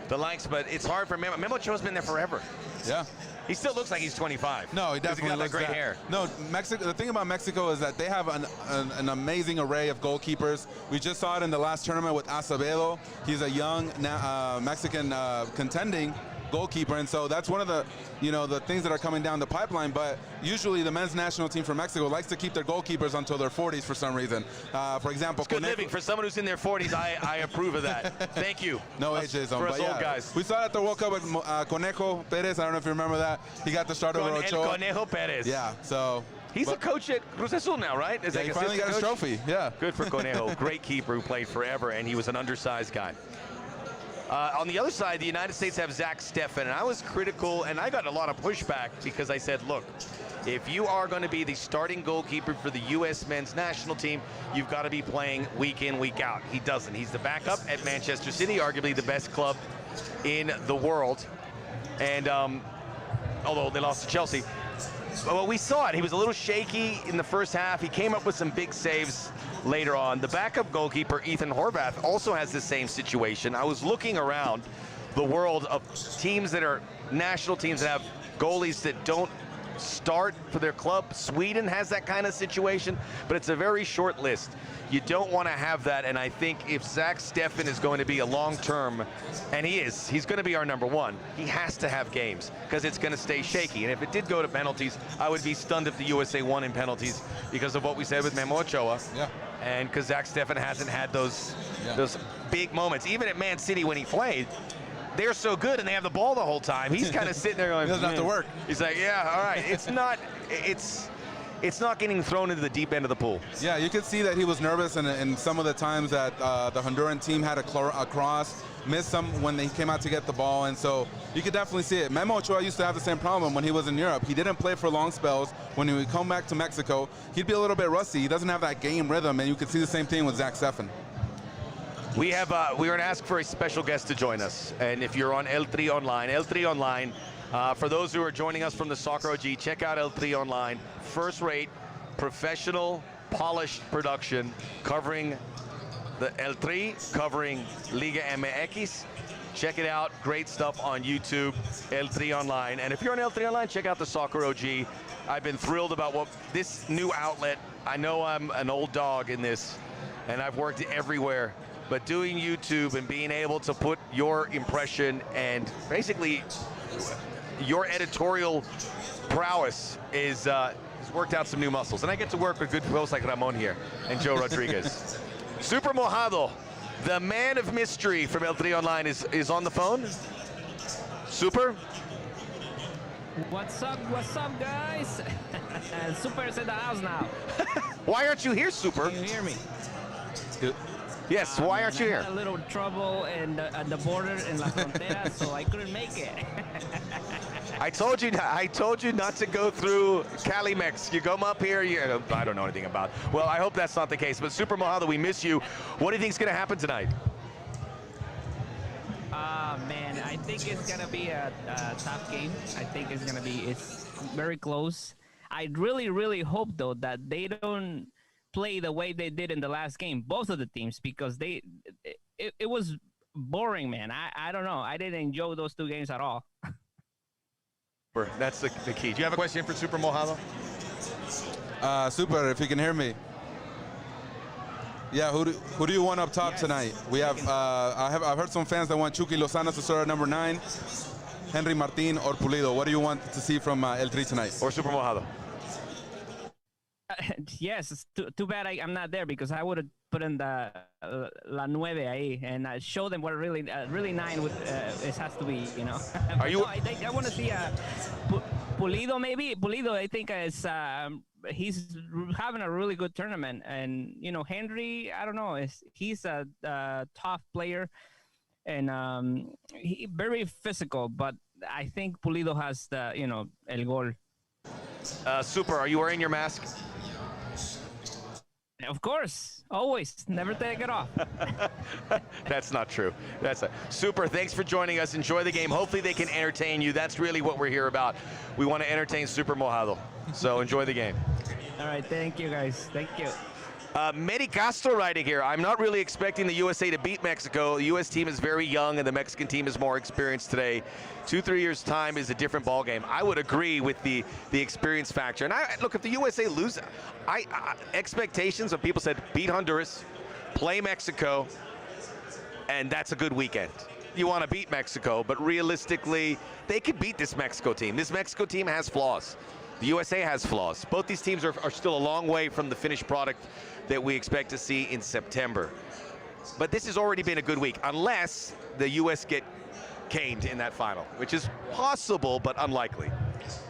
the likes, but it's hard for Memo. Memo Ochoa's been there forever. Yeah. He still looks like he's 25. No, he definitely looks like great hair. No, Mexico. The thing about Mexico is that they have an amazing array of goalkeepers. We just saw it in the last tournament with Acevedo. He's a young Mexican contending goalkeeper, and so that's one of the the things that are coming down the pipeline. But usually the men's national team from Mexico likes to keep their goalkeepers until their 40s for some reason. For example, it's good living for someone who's in their 40s. I approve of that. Thank you. No ageism, for us but old guys. We saw it at the World Cup with Conejo Perez. I don't know if you remember that. He got the start over Ochoa. El Conejo Perez. Yeah. So. He's a coach at Cruz Azul now, right? He finally got his trophy. Yeah. Good for Conejo. Great keeper who played forever, and he was an undersized guy. On the other side, the United States have Zach Steffen, and I was critical, and I got a lot of pushback because I said, look, if you are going to be the starting goalkeeper for the U.S. men's national team, you've got to be playing week in, week out. He doesn't. He's the backup at Manchester City, arguably the best club in the world, and although they lost to Chelsea. Well, we saw it. He was a little shaky in the first half. He came up with some big saves later on. The backup goalkeeper, Ethan Horvath, also has the same situation. I was looking around the world of teams that are national teams that have goalies that don't start for their club. Sweden has that kind of situation, but it's a very short list. You don't want to have that, and I think if Zach Steffen is going to be a long-term, and he's going to be our #1, he has to have games because it's going to stay shaky. And if it did go to penalties, I would be stunned if the USA won in penalties because of what we said with Memo Ochoa. Yeah. And because Zach Steffen hasn't had those big moments. Even at Man City when he played, they're so good and they have the ball the whole time. He's kind of sitting there going, he doesn't have to work. He's like, yeah, all right. It's not, it's not getting thrown into the deep end of the pool. Yeah, you could see that he was nervous in some of the times that the Honduran team had a cross, missed some when they came out to get the ball, and so you could definitely see it. Memo Ochoa used to have the same problem when he was in Europe. He didn't play for long spells. When he would come back to Mexico, he'd be a little bit rusty. He doesn't have that game rhythm, and you could see the same thing with Zach Steffen. We are going to ask for a special guest to join us, and if you're on El3 Online, for those who are joining us from the Soccer OG, check out El3 Online. First-rate, professional, polished production covering the El3, covering Liga MX. Check it out. Great stuff on YouTube, El3 Online. And if you're on El3 Online, check out the Soccer OG. I've been thrilled about what this new outlet. I know I'm an old dog in this, and I've worked everywhere. But doing YouTube and being able to put your impression and basically your editorial prowess has worked out some new muscles. And I get to work with good hosts like Ramon here and Joe Rodriguez. Super Mojado, the man of mystery from El3 Online is on the phone. Super. What's up, guys? Super's in the house now. Why aren't you here, Super? Can you hear me? Yes, why aren't you here? I had a little trouble at the border in La Frontera, so I couldn't make it. I told you not to go through Calimex. You come up here, I don't know anything about. Well, I hope that's not the case. But Super Mojado, we miss you. What do you think is going to happen tonight? Man, I think it's gonna be a tough game. I think it's very close. I really hope though that they don't play the way they did in the last game, both of the teams, because it was boring, man. I don't know. I didn't enjoy those two games at all. That's the key. Do you have a question for Super Mojado? Super, if you can hear me. Yeah, who do you want up top tonight? We have I've heard some fans that want Chucky Lozano to start at number 9, Henry Martin or Pulido. What do you want to see from El3 tonight? Or Super Mojado? Yes, it's too bad I'm not there, because I would have put in the La Nueve ahí and show them what really 9 with it has to be, you know. Are you? No, I want to see Pulido maybe. Pulido, I think is he's having a really good tournament, and you know Henry, I don't know, he's a tough player and he very physical, but I think Pulido has the el gol. Super, are you wearing your mask? Of course, always, never take it off. That's not true. Super. Thanks for joining us. Enjoy the game. Hopefully they can entertain you. That's really what we're here about. We want to entertain Super Mojado. So enjoy the game. All right, thank you guys. Thank you. Medi Castro writing here. I'm not really expecting the USA to beat Mexico. The U.S. team is very young, and the Mexican team is more experienced today. 2-3 years' time is a different ballgame. I would agree with the experience factor. And look, if the USA loses, expectations of people said beat Honduras, play Mexico, and that's a good weekend. You want to beat Mexico, but realistically, they could beat this Mexico team. This Mexico team has flaws. The USA has flaws. Both these teams are still a long way from the finished product that we expect to see in September. But this has already been a good week, unless the U.S. get caned in that final, which is possible but unlikely.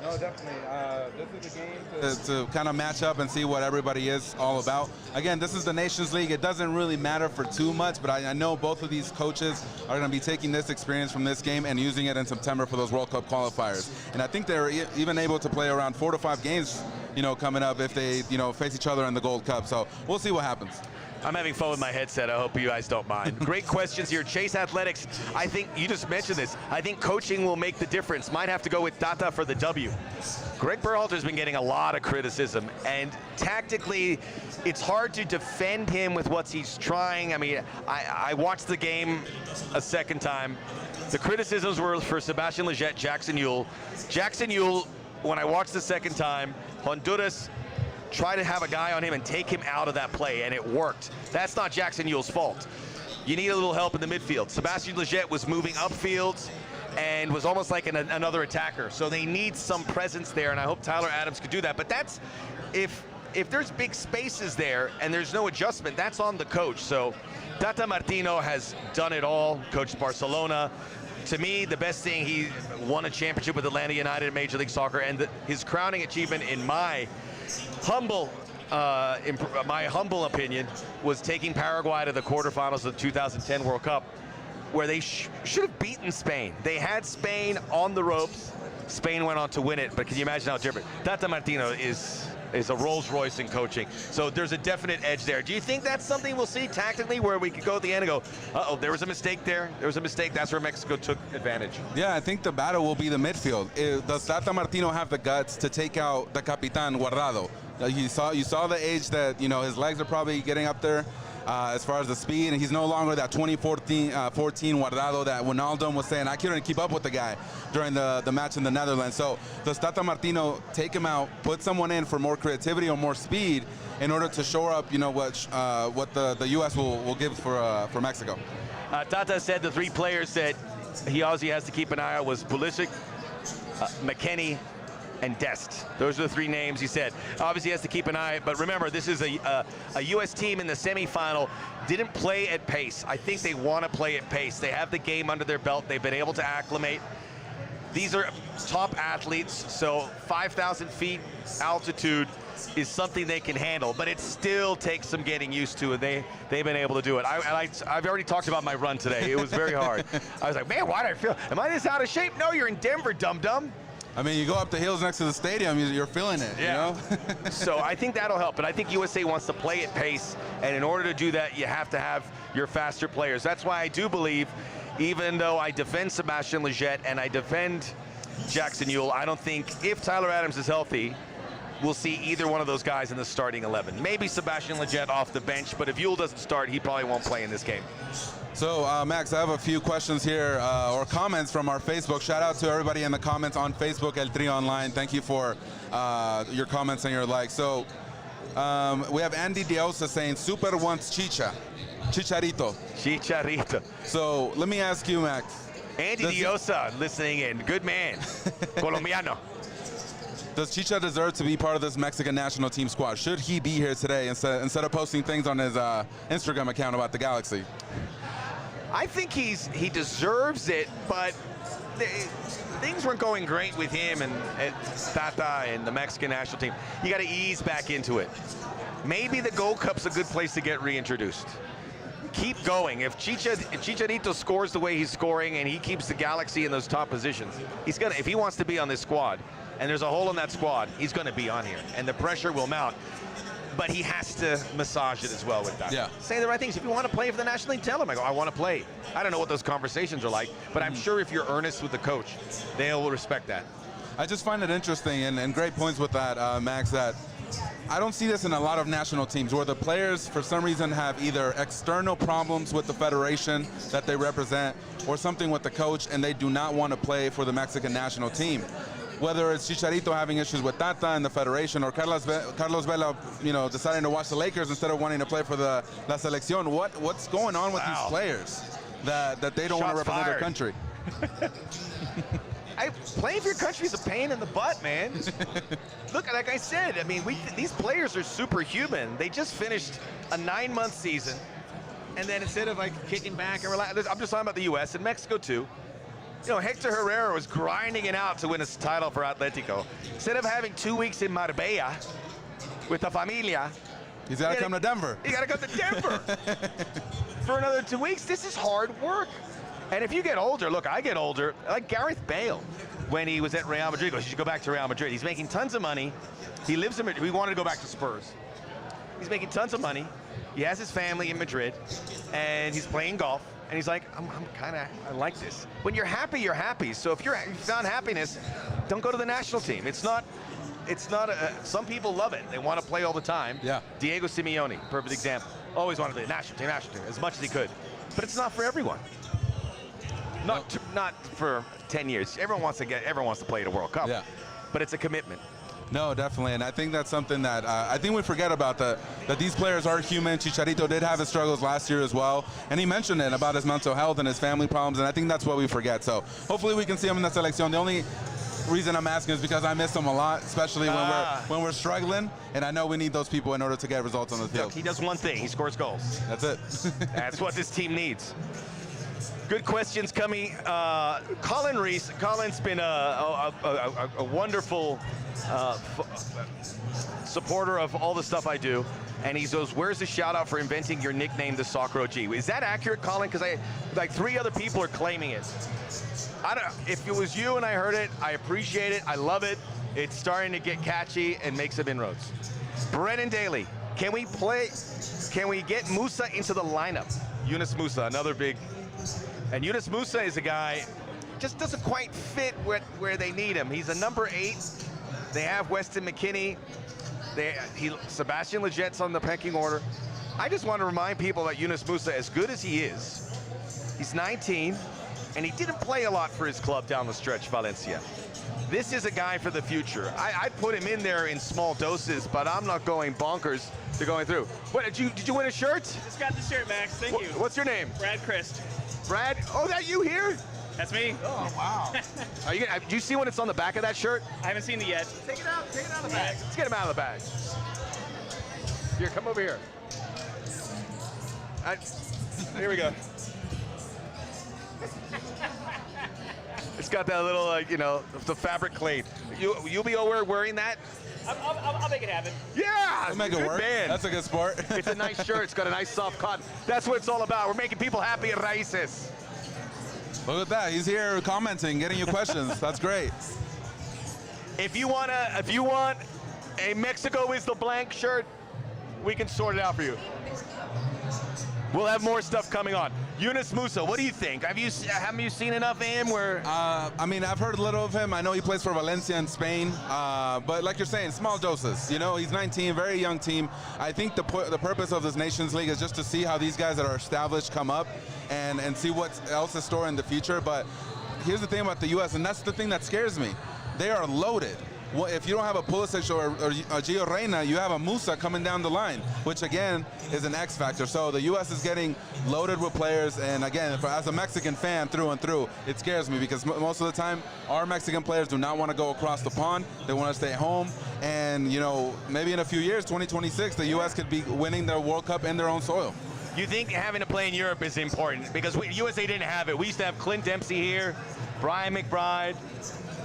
No, definitely. This is a game to kind of match up and see what everybody is all about. Again, this is the Nations League. It doesn't really matter for too much, but I know both of these coaches are going to be taking this experience from this game and using it in September for those World Cup qualifiers. And I think they're even able to play around 4 to 5 games, coming up if they, face each other in the Gold Cup. So we'll see what happens. I'm having fun with my headset. I hope you guys don't mind. Great questions here. Chase Athletics, I think you just mentioned this. I think coaching will make the difference. Might have to go with Tata for the W. Greg Berhalter's been getting a lot of criticism, and tactically, it's hard to defend him with what he's trying. I mean, I watched the game a second time. The criticisms were for Sebastian Lletget, Jackson Yueill. Jackson Yueill, when I watched the second time, Honduras try to have a guy on him and take him out of that play, and it worked. That's not Jackson Yueill's fault. You need a little help in the midfield. Sebastian Lletget was moving upfield and was almost like another attacker. So they need some presence there, and I hope Tyler Adams could do that. But that's, if there's big spaces there and there's no adjustment, that's on the coach. So Tata Martino has done it all, coached Barcelona. To me, the best thing, he won a championship with Atlanta United in Major League Soccer, and his crowning achievement in my My humble opinion was taking Paraguay to the quarterfinals of the 2010 World Cup, where they should have beaten Spain. They had Spain on the ropes. Spain went on to win it, but can you imagine how different? Tata Martino is a Rolls Royce in coaching. So there's a definite edge there. Do you think that's something we'll see tactically, where we could go at the end and go, uh-oh, there was a mistake there. There was a mistake. That's where Mexico took advantage. Yeah, I think the battle will be the midfield. Does Tata Martino have the guts to take out the Capitan Guardado? You saw the age that, his legs are probably getting up there. As far as the speed, and he's no longer that 2014 Guardado that Wijnaldum was saying, I couldn't keep up with the guy during the match in the Netherlands. So does Tata Martino take him out, put someone in for more creativity or more speed in order to shore up, what the U.S. will give for Mexico? Tata said the three players that he obviously has to keep an eye on was Pulisic, McKennie, and Dest. Those are the three names he said. Obviously he has to keep an eye, but remember, this is a U.S. team in the semifinal, didn't play at pace. I think they want to play at pace. They have the game under their belt. They've been able to acclimate. These are top athletes, so 5,000 feet altitude is something they can handle, but it still takes some getting used to, and they've been able to do it. I've already talked about my run today. It was very hard. I was like, man, why do I feel, am I this out of shape? No, you're in Denver, dum-dum. I mean, you go up the hills next to the stadium, you're feeling it, yeah. So I think that'll help, but I think USA wants to play at pace, and in order to do that, you have to have your faster players. That's why I do believe, even though I defend Sebastian Lletget and I defend Jackson Ewell, I don't think if Tyler Adams is healthy, we'll see either one of those guys in the starting 11. Maybe Sebastian Lletget off the bench, but if Ewell doesn't start, he probably won't play in this game. So, Max, I have a few questions here, or comments from our Facebook. Shout out to everybody in the comments on Facebook, El Trio Online. Thank you for your comments and your likes. So, we have Andy Diosa saying, Super wants Chicharito. Chicharito. So, let me ask you, Max. Andy Diosa listening in. Good man. Colombiano. Does Chicha deserve to be part of this Mexican national team squad? Should he be here today instead of posting things on his Instagram account about the Galaxy? I think he deserves it, but things weren't going great with him and Tata and the Mexican national team. You got to ease back into it. Maybe the Gold Cup's a good place to get reintroduced. Keep going. If Chicharito scores the way he's scoring and he keeps the Galaxy in those top positions, he's gonna. If he wants to be on this squad, and there's a hole in that squad, he's going to be on here, and the pressure will mount. But he has to massage it as well with that. Yeah. Say the right things. If you want to play for the national team, tell him. I want to play. I don't know what those conversations are like, but I'm sure if you're earnest with the coach, they will respect that. I just find it interesting, and great points with that, Max, that I don't see this in a lot of national teams where the players, for some reason, have either external problems with the federation that they represent or something with the coach, and they do not want to play for the Mexican national team. Whether it's Chicharito having issues with Tata and the federation, or Carlos Vela, deciding to watch the Lakers instead of wanting to play for La Selección. What's going on with these players that they don't want to represent their country? Playing for your country is a pain in the butt, man. Look, like I said, I mean, these players are superhuman. They just finished a 9-month season, and then instead of kicking back and relax, I'm just talking about the U.S. and Mexico too. Hector Herrera was grinding it out to win his title for Atletico. Instead of having 2 weeks in Marbella with the familia, he's got to come to Denver. You got to come to Denver for another 2 weeks. This is hard work. And if you get older, look, I get older, like Gareth Bale when he was at Real Madrid. He should go back to Real Madrid. He's making tons of money. He lives in Madrid. We wanted to go back to Spurs. He's making tons of money. He has his family in Madrid, and he's playing golf. And he's like, I like this. When you're happy, you're happy. So if you found happiness, don't go to the national team. It's not some people love it. They want to play all the time. Yeah. Diego Simeone, perfect example. Always wanted to play national team, as much as he could. But it's not for everyone. Not for 10 years. Everyone wants to play at a World Cup. Yeah. But it's a commitment. No, definitely, and I think that's something that I think we forget about, that these players are human. Chicharito did have his struggles last year as well, and he mentioned it about his mental health and his family problems, and I think that's what we forget. So hopefully we can see him in the Selección. The only reason I'm asking is because I miss him a lot, especially when we're struggling, and I know we need those people in order to get results on the field. Look, he does one thing. He scores goals. That's it. That's what this team needs. Good questions coming. Colin Reese. Colin's been a wonderful supporter of all the stuff I do, and he goes, "Where's the shout out for inventing your nickname, the Soccer OG?" Is that accurate, Colin? Because like 3 other people are claiming it. I don't. If it was you and I heard it, I appreciate it. I love it. It's starting to get catchy and make some inroads. Brennan Daly, can we get Musa into the lineup? Yunus Musa, another big. And Yunus Musa is a guy, just doesn't quite fit where they need him. He's a number 8. They have Weston McKennie. Sebastian Leget's on the pecking order. I just want to remind people that Yunus Musa, as good as he is, he's 19, and he didn't play a lot for his club down the stretch, Valencia. This is a guy for the future. I'd put him in there in small doses, but I'm not going bonkers to going through. What, did you win a shirt? Just got the shirt, Max. Thank you. What's your name? Brad Christ. Brad? Oh, that you here? That's me. Oh, wow. Do you see when it's on the back of that shirt? I haven't seen it yet. Take it out of the bag. Let's get him out of the bag. Here, come over here. Here we go. It's got that little, the fabric clean. You'll be wearing that? I'll make it happen. Yeah! We'll make it work. Man. That's a good sport. It's a nice shirt. It's got a nice soft cotton. That's what it's all about. We're making people happy at Raices. Look at that. He's here commenting, getting you questions. That's great. If you want a Mexico is the blank shirt, we can sort it out for you. We'll have more stuff coming on. Yunus Musa, what do you think? Haven't you seen enough of him? I mean, I've heard a little of him. I know he plays for Valencia in Spain, but like you're saying, small doses. He's 19, very young team. I think the purpose of this Nations League is just to see how these guys that are established come up and see what else is stored in the future. But here's the thing about the U.S., and that's the thing that scares me. They are loaded. Well, if you don't have a Pulisic or a Gio Reyna, you have a Musa coming down the line, which again is an X factor. So the U.S. is getting loaded with players, and again, as a Mexican fan through and through, it scares me because most of the time our Mexican players do not want to go across the pond. They want to stay home, and maybe in a few years, 2026, the U.S. could be winning their World Cup in their own soil. You think having to play in Europe is important? Because USA didn't have it. We used to have Clint Dempsey here, Brian McBride,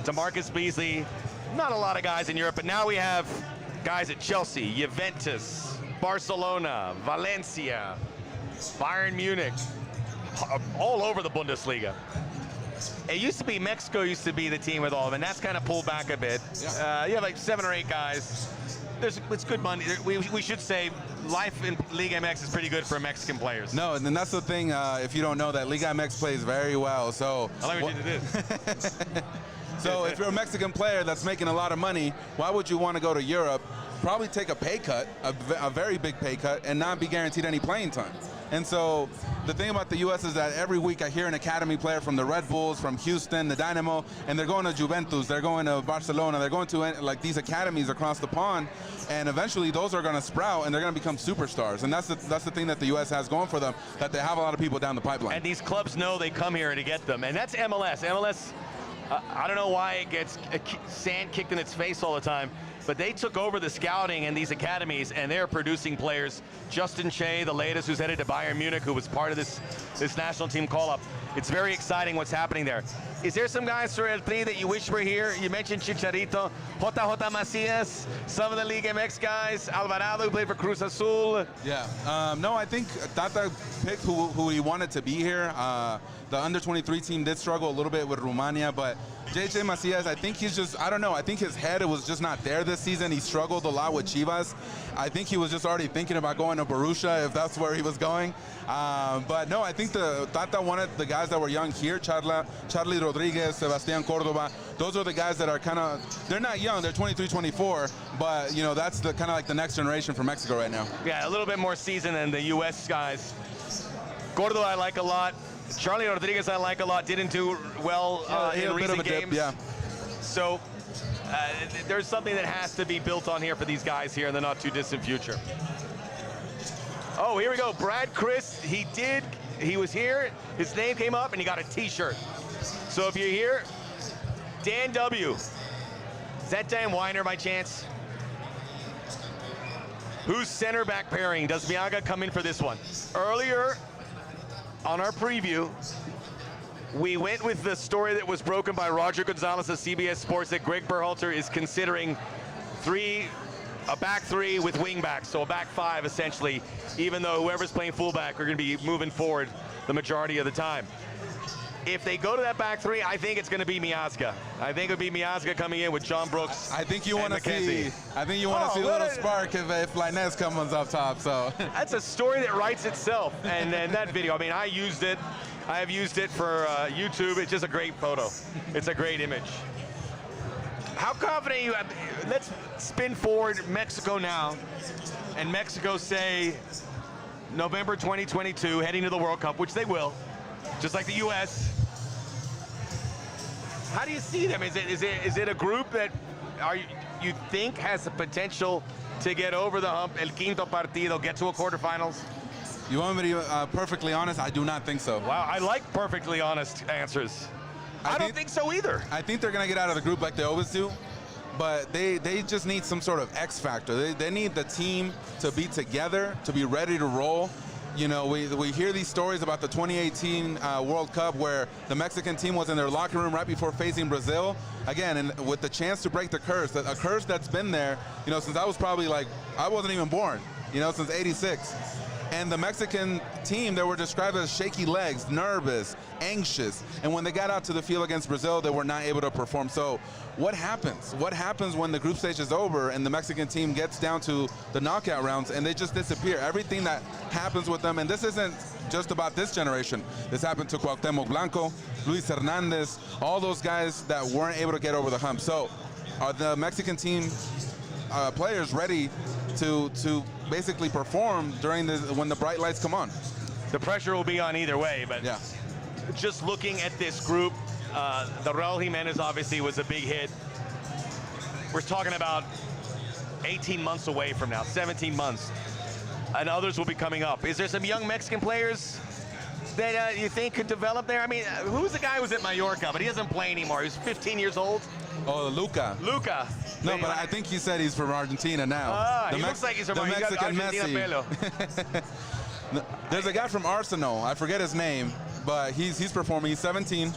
DeMarcus Beasley. Not a lot of guys in Europe, but now we have guys at Chelsea, Juventus, Barcelona, Valencia, Bayern Munich, all over the Bundesliga. It used to be Mexico used to be the team with all of them, and that's kind of pulled back a bit. You have like 7 or 8 guys. It's good money. We should say life in Liga MX is pretty good for Mexican players. No, and then that's the thing, if you don't know, that Liga MX plays very well. So I like what you did this. So if you're a Mexican player that's making a lot of money, why would you want to go to Europe, probably take a pay cut, a very big pay cut, and not be guaranteed any playing time? And so the thing about the U.S. is that every week I hear an academy player from the Red Bulls, from Houston, the Dynamo, and they're going to Juventus, they're going to Barcelona, they're going to like these academies across the pond, and eventually those are going to sprout and they're going to become superstars. And that's the thing that the U.S. has going for them, that they have a lot of people down the pipeline. And these clubs know they come here to get them, and that's MLS. MLS. I don't know why it gets sand kicked in its face all the time, but they took over the scouting in these academies, and they're producing players. Justin Shea, the latest, who's headed to Bayern Munich, who was part of this national team call-up. It's very exciting what's happening there. Is there some guys for El Tri that you wish were here? You mentioned Chicharito, JJ Macias, some of the Liga MX guys, Alvarado, who played for Cruz Azul. Yeah, no, I think Tata picked who he wanted to be here. The under-23 team did struggle a little bit with Romania, but JJ Macias, I think he's just, I don't know, I think his head was just not there this season. He struggled a lot with Chivas. I think he was just already thinking about going to Borussia if that's where he was going. But no, I think Tata wanted the guys that were young here, Charlie Rodriguez, Sebastian Cordova. Those are the guys that are kind of, they're not young, they're 23, 24, but that's the kind of like the next generation for Mexico right now. Yeah, a little bit more seasoned than the U.S. guys. Cordova I like a lot. Charlie Rodriguez I like a lot. Didn't do well in recent games. Yeah. So there's something that has to be built on here for these guys here in the not too distant future. Oh, here we go. Brad Christ, he was here, his name came up, and he got a t-shirt. So if you're here, Dan W. Is that Dan Weiner by chance? Who's center back pairing? Does Miaga come in for this one? Earlier on our preview, We went with the story that was broken by Roger Gonzalez of CBS Sports that Greg Berhalter is considering a back three with wing backs, so a back five essentially, even though whoever's playing fullback are going to be moving forward the majority of the time. If they go to that back three, I think it's going to be Miazga. I think it'll be Miazga coming in with John Brooks. I think you want to see. I think you want to see a little spark if Linez comes up top. So that's a story that writes itself. And that video, I mean, I used it. I have used it for YouTube. It's just a great photo. It's a great image. How confident are you? Let's spin forward Mexico now, and Mexico say November 2022, heading to the World Cup, which they will, just like the U.S. How do you see them? Is it a group that you think has the potential to get over the hump, el quinto partido, get to a quarterfinals? You want me to be perfectly honest? I do not think so. Wow, I like perfectly honest answers. I don't think so either. I think they're going to get out of the group like they always do, but they just need some sort of X factor. They need the team to be together, to be ready to roll. You know, we hear these stories about the 2018 World Cup where the Mexican team was in their locker room right before facing Brazil. Again, and with the chance to break the curse, a curse that's been there, you know, since I was probably I wasn't even born, you know, since '86. And the Mexican team, they were described as shaky legs, nervous, anxious. And when they got out to the field against Brazil, they were not able to perform. So what happens? What happens when the group stage is over and the Mexican team gets down to the knockout rounds and they just disappear? Everything that happens with them, and this isn't just about this generation. This happened to Cuauhtémoc Blanco, Luis Hernandez, all those guys that weren't able to get over the hump. So are the Mexican team players ready to basically perform during when the bright lights come on? The pressure will be on either way, but yeah. Just looking at this group, the Raul Jimenez obviously was a big hit. We're talking about 18 months away from now, 17 months, and others will be coming up. Is there some young Mexican players that you think could develop there? I mean, who's the guy who was at Mallorca, but he doesn't play anymore? He's 15 years old. Oh, Luca. No, but I think he said he's from Argentina now. He looks like he's from Mexican Messi. There's a guy from Arsenal. I forget his name, but he's performing. He's 17.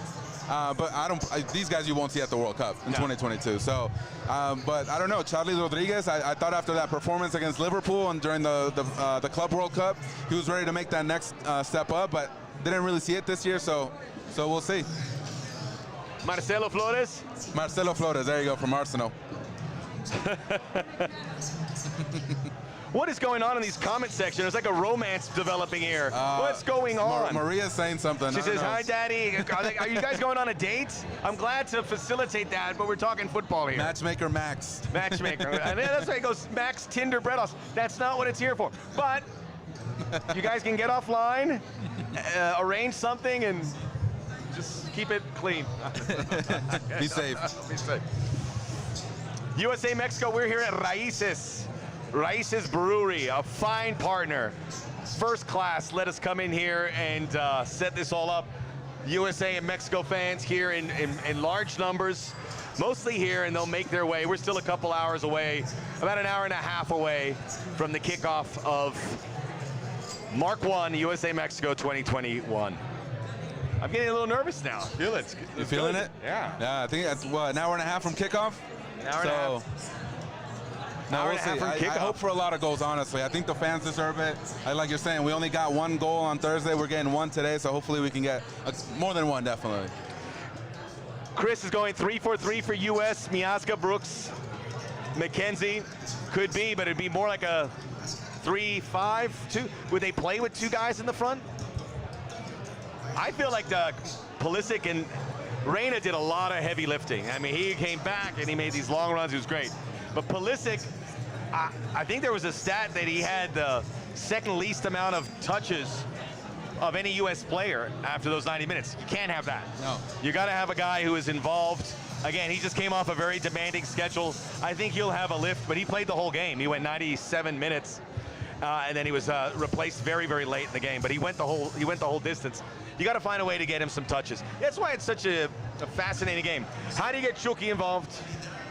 But these guys you won't see at the World Cup in 2022. So, but I don't know. Charlie Rodriguez, I thought after that performance against Liverpool and during the Club World Cup, he was ready to make that next step up, but didn't really see it this year. So we'll see. Marcelo Flores, there you go, from Arsenal. What is going on in these comment sections? There's like a romance developing here. What's going on? Maria's saying something. She says, "Hi, Daddy. Are you guys going on a date?" I'm glad to facilitate that, but we're talking football here. Matchmaker Max. Matchmaker. And that's why it goes Max Tinder Bretos. That's not what it's here for. But you guys can get offline, arrange something, and just keep it clean. Be safe. Be safe. USA Mexico, we're here at Raices Brewery, a fine partner. First class, let us come in here and set this all up. USA and Mexico fans here in large numbers, mostly here, and they'll make their way. We're still a couple hours away, about an hour and a half away from the kickoff of Mark 1, USA Mexico 2021. I'm getting a little nervous now. Feel it. You feeling it? Yeah. Yeah, I think that's an hour and a half from kickoff. An hour and a half. Now we'll see. I hope for a lot of goals, honestly. I think the fans deserve it. Like you're saying, we only got one goal on Thursday. We're getting one today, so hopefully we can get more than one, definitely. Chris is going 3-4-3 for U.S. Miazga, Brooks, McKenzie. Could be, but it'd be more like a 3-5-2. Would they play with two guys in the front? I feel like Pulisic and Reyna did a lot of heavy lifting. I mean, he came back and he made these long runs. He was great. But Pulisic, I think there was a stat that he had the second least amount of touches of any U.S. player after those 90 minutes. You can't have that. No. You got to have a guy who is involved. Again, he just came off a very demanding schedule. I think he'll have a lift, but he played the whole game. He went 97 minutes, and then he was replaced very, very late in the game. But he went the whole distance. You got to find a way to get him some touches. That's why it's such a fascinating game. How do you get Chucky involved?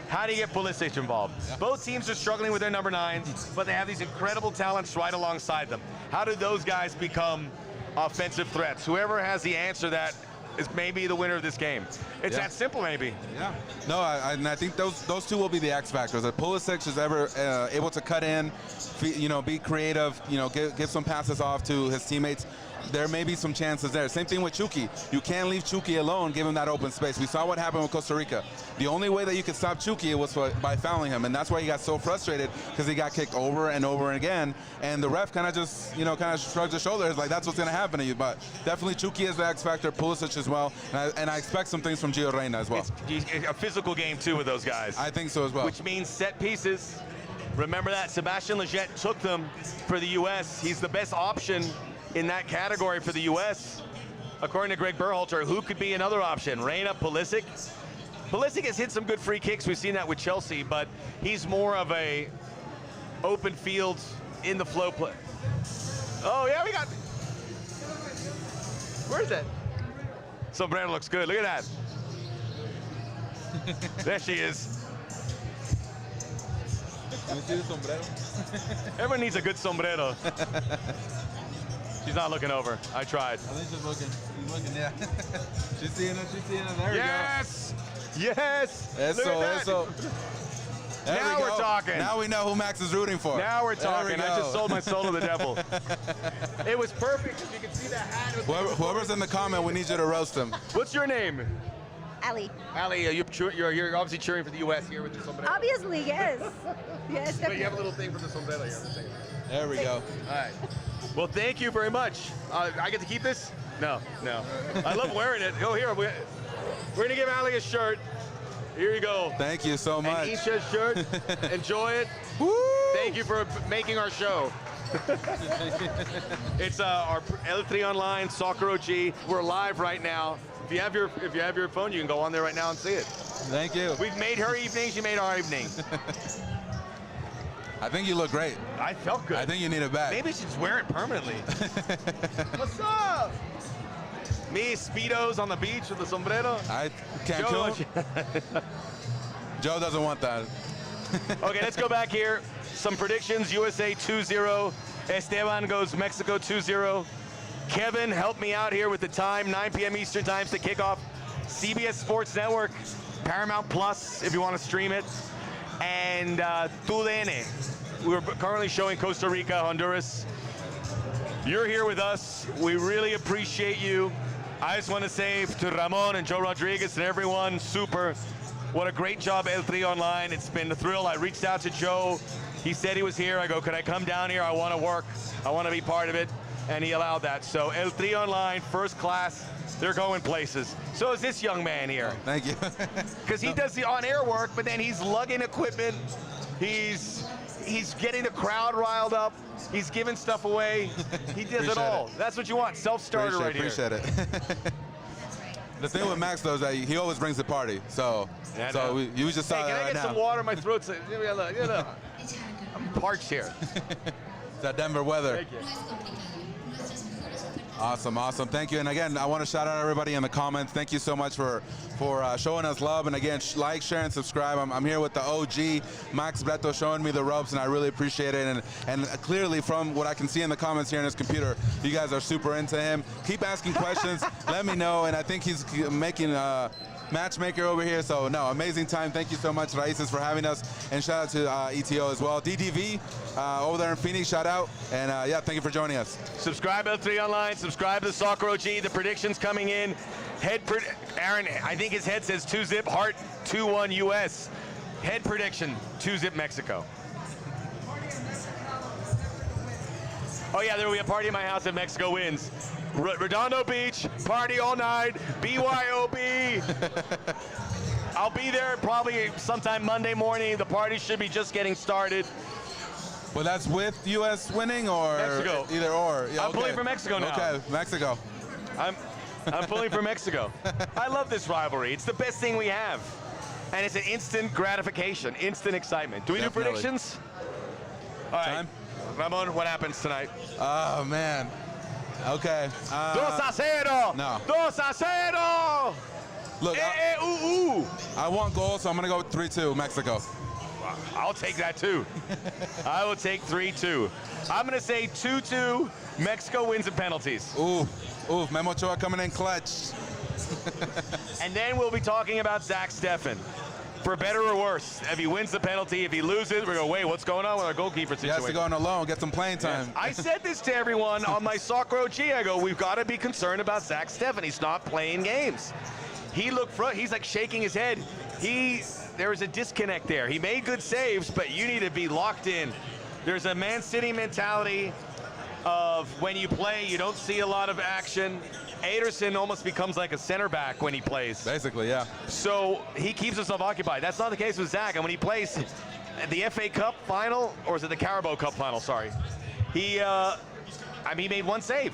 How do you get Pulisic involved? Yeah. Both teams are struggling with their number 9s, but they have these incredible talents right alongside them. How do those guys become offensive threats? Whoever has the answer to that is maybe the winner of this game. It's that simple, maybe. Yeah. No, and I think those two will be the X factors. If Pulisic is ever able to cut in, be creative, give some passes off to his teammates, there may be some chances there. Same thing with Chucky. You can't leave Chucky alone, give him that open space. We saw what happened with Costa Rica. The only way that you could stop Chucky was by fouling him, and that's why he got so frustrated, because he got kicked over and over again, and the ref kind of just, kind of shrugged his shoulders like that's what's going to happen to you. But definitely Chucky is the X factor, Pulisic as well, and I expect some things from Gio Reyna as well. It's a physical game too with those guys. I think so as well. Which means set pieces. Remember that Sebastian Lletget took them for the U.S. He's the best option in that category for the U.S. According to Greg Berhalter, who could be another option? Reyna, Pulisic. Pulisic has hit some good free kicks. We've seen that with Chelsea, but he's more of a open field, in the flow play. Oh yeah, we got. Where is that? Sombrero looks good. Look at that. There she is. Let me see the sombrero. Everyone needs a good sombrero. She's not looking over. I tried. I think she's looking. She's looking, yeah. She's seeing it. She's seeing it. There Yes! Yes! Eso, Look at that. eso. There Now we we're go. talking. Now we know who Max is rooting for. Now we're There we talking. I go. just sold my soul to the devil. It was perfect because you can see the hat. Whoever's in the comment, we need you to roast him. What's your name? Ali. Ali, you're obviously cheering for the U.S. here with the sombrero. Obviously, yes. Yes, But you have a definitely. little thing for the sombrero here. There we go. All right. Well, thank you very much. I get to keep this? No. I love wearing it. Oh, here. We're going to give Ali a shirt. Here you go. Thank you so much. An Isha's shirt. Enjoy it. Woo! Thank you for making our show. It's our L3 Online Soccer OG. We're live right now. If you have your phone, you can go on there right now and see it. Thank you. We've made her evening. She made our evening. I think you look great. I felt good. I think you need it back. Maybe I should just wear it permanently. What's up? Me, Speedos on the beach with the sombrero. I can't kill him. Joe doesn't want that. Okay, let's go back here. Some predictions. USA 2-0. Esteban goes Mexico 2-0. Kevin, help me out here with the time. 9 p.m. Eastern times to kick off. CBS Sports Network, Paramount Plus if you want to stream it. And TUDN. We're currently showing Costa Rica, Honduras. You're here with us. We really appreciate you. I just want to say to Ramon and Joe Rodriguez and everyone, super. What a great job, L3 Online. It's been a thrill. I reached out to Joe. He said he was here. I go, could I come down here? I want to work. I want to be part of it. And he allowed that. So L3 Online, first class. They're going places. So is this young man here. Thank you. Because he does the on-air work, but then he's lugging equipment. He's getting the crowd riled up. He's giving stuff away. He does it all. That's what you want. Self-starter right here. Appreciate it. The thing with Max, though, is that he always brings the party. So, Yeah, you just saw Hey, that can I right get now. some water? My throat's. Give me a look. I'm parched here. It's that Denver weather. Thank you. Awesome. Thank you. And again, I want to shout out everybody in the comments. Thank you so much for showing us love. And again, like, share, and subscribe. I'm here with the OG, Max Bretos, showing me the ropes, and I really appreciate it. And clearly, from what I can see in the comments here in his computer, you guys are super into him. Keep asking questions. Let me know. And I think he's making matchmaker over here. So, no, amazing time. Thank you so much, Raices, for having us. And shout out to ETO as well. DDV over there in Phoenix, shout out. And, yeah, thank you for joining us. Subscribe L3 Online. Subscribe to Soccer OG. The predictions coming in. Aaron, I think his head says 2-zip. Heart 2-1 U.S. Head prediction 2-zip Mexico. Oh yeah, there will be a party in my house if Mexico wins. Redondo Beach, party all night, BYOB. I'll be there probably sometime Monday morning. The party should be just getting started. Well, that's with U.S. winning or Mexico. Either or. Yeah, I'm pulling for Mexico now. Okay, Mexico. I'm pulling for Mexico. I love this rivalry. It's the best thing we have. And it's an instant gratification, instant excitement. Do we Definitely. do predictions? All right. Time? Ramon, what happens tonight? Oh, man. Okay. 2-0. No. 2-0. Look, I want goals, so I'm going to go with 3-2, Mexico. I'll take that too. I will take 3-2. I'm going to say 2-2. Mexico wins in penalties. Ooh, Memo Ochoa coming in clutch. And then we'll be talking about Zach Steffen. For better or worse, if he wins the penalty, if he loses, we're going, wait, what's going on with our goalkeeper He situation? has to go on alone, get some playing time. Yes. I said this to everyone on my Soccer OG. I go, we've got to be concerned about Zach Steffen. He's not playing games. He looked front. He's like shaking his head. There was a disconnect there. He made good saves, but you need to be locked in. There's a Man City mentality of when you play, you don't see a lot of action. Ederson almost becomes like a center back when he plays. Basically, yeah. So he keeps himself occupied. That's not the case with Zach. And when he plays the FA Cup final, or is it the Carabao Cup final, sorry, he made one save.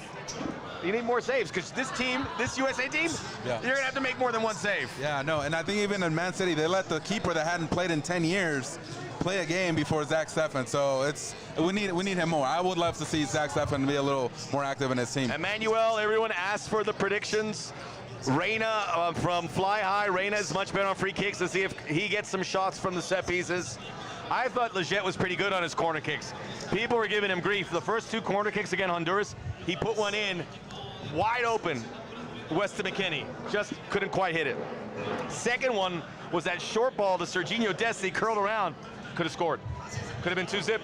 You need more saves because this team, this USA team, Yeah. you're going to have to make more than one save. Yeah, no, and I think even in Man City, they let the keeper that hadn't played in 10 years play a game before Zach Steffen. So we need him more. I would love to see Zach Steffen be a little more active in his team. Emmanuel, everyone asked for the predictions. Reyna from Fly High. Reyna is much better on free kicks. Let's see if he gets some shots from the set pieces. I thought Leggett was pretty good on his corner kicks. People were giving him grief. The first two corner kicks against Honduras, he put one in wide open. Weston McKennie just couldn't quite hit it. Second one was that short ball to Serginho Dest. He curled around. Could have scored. Could have been 2-zip.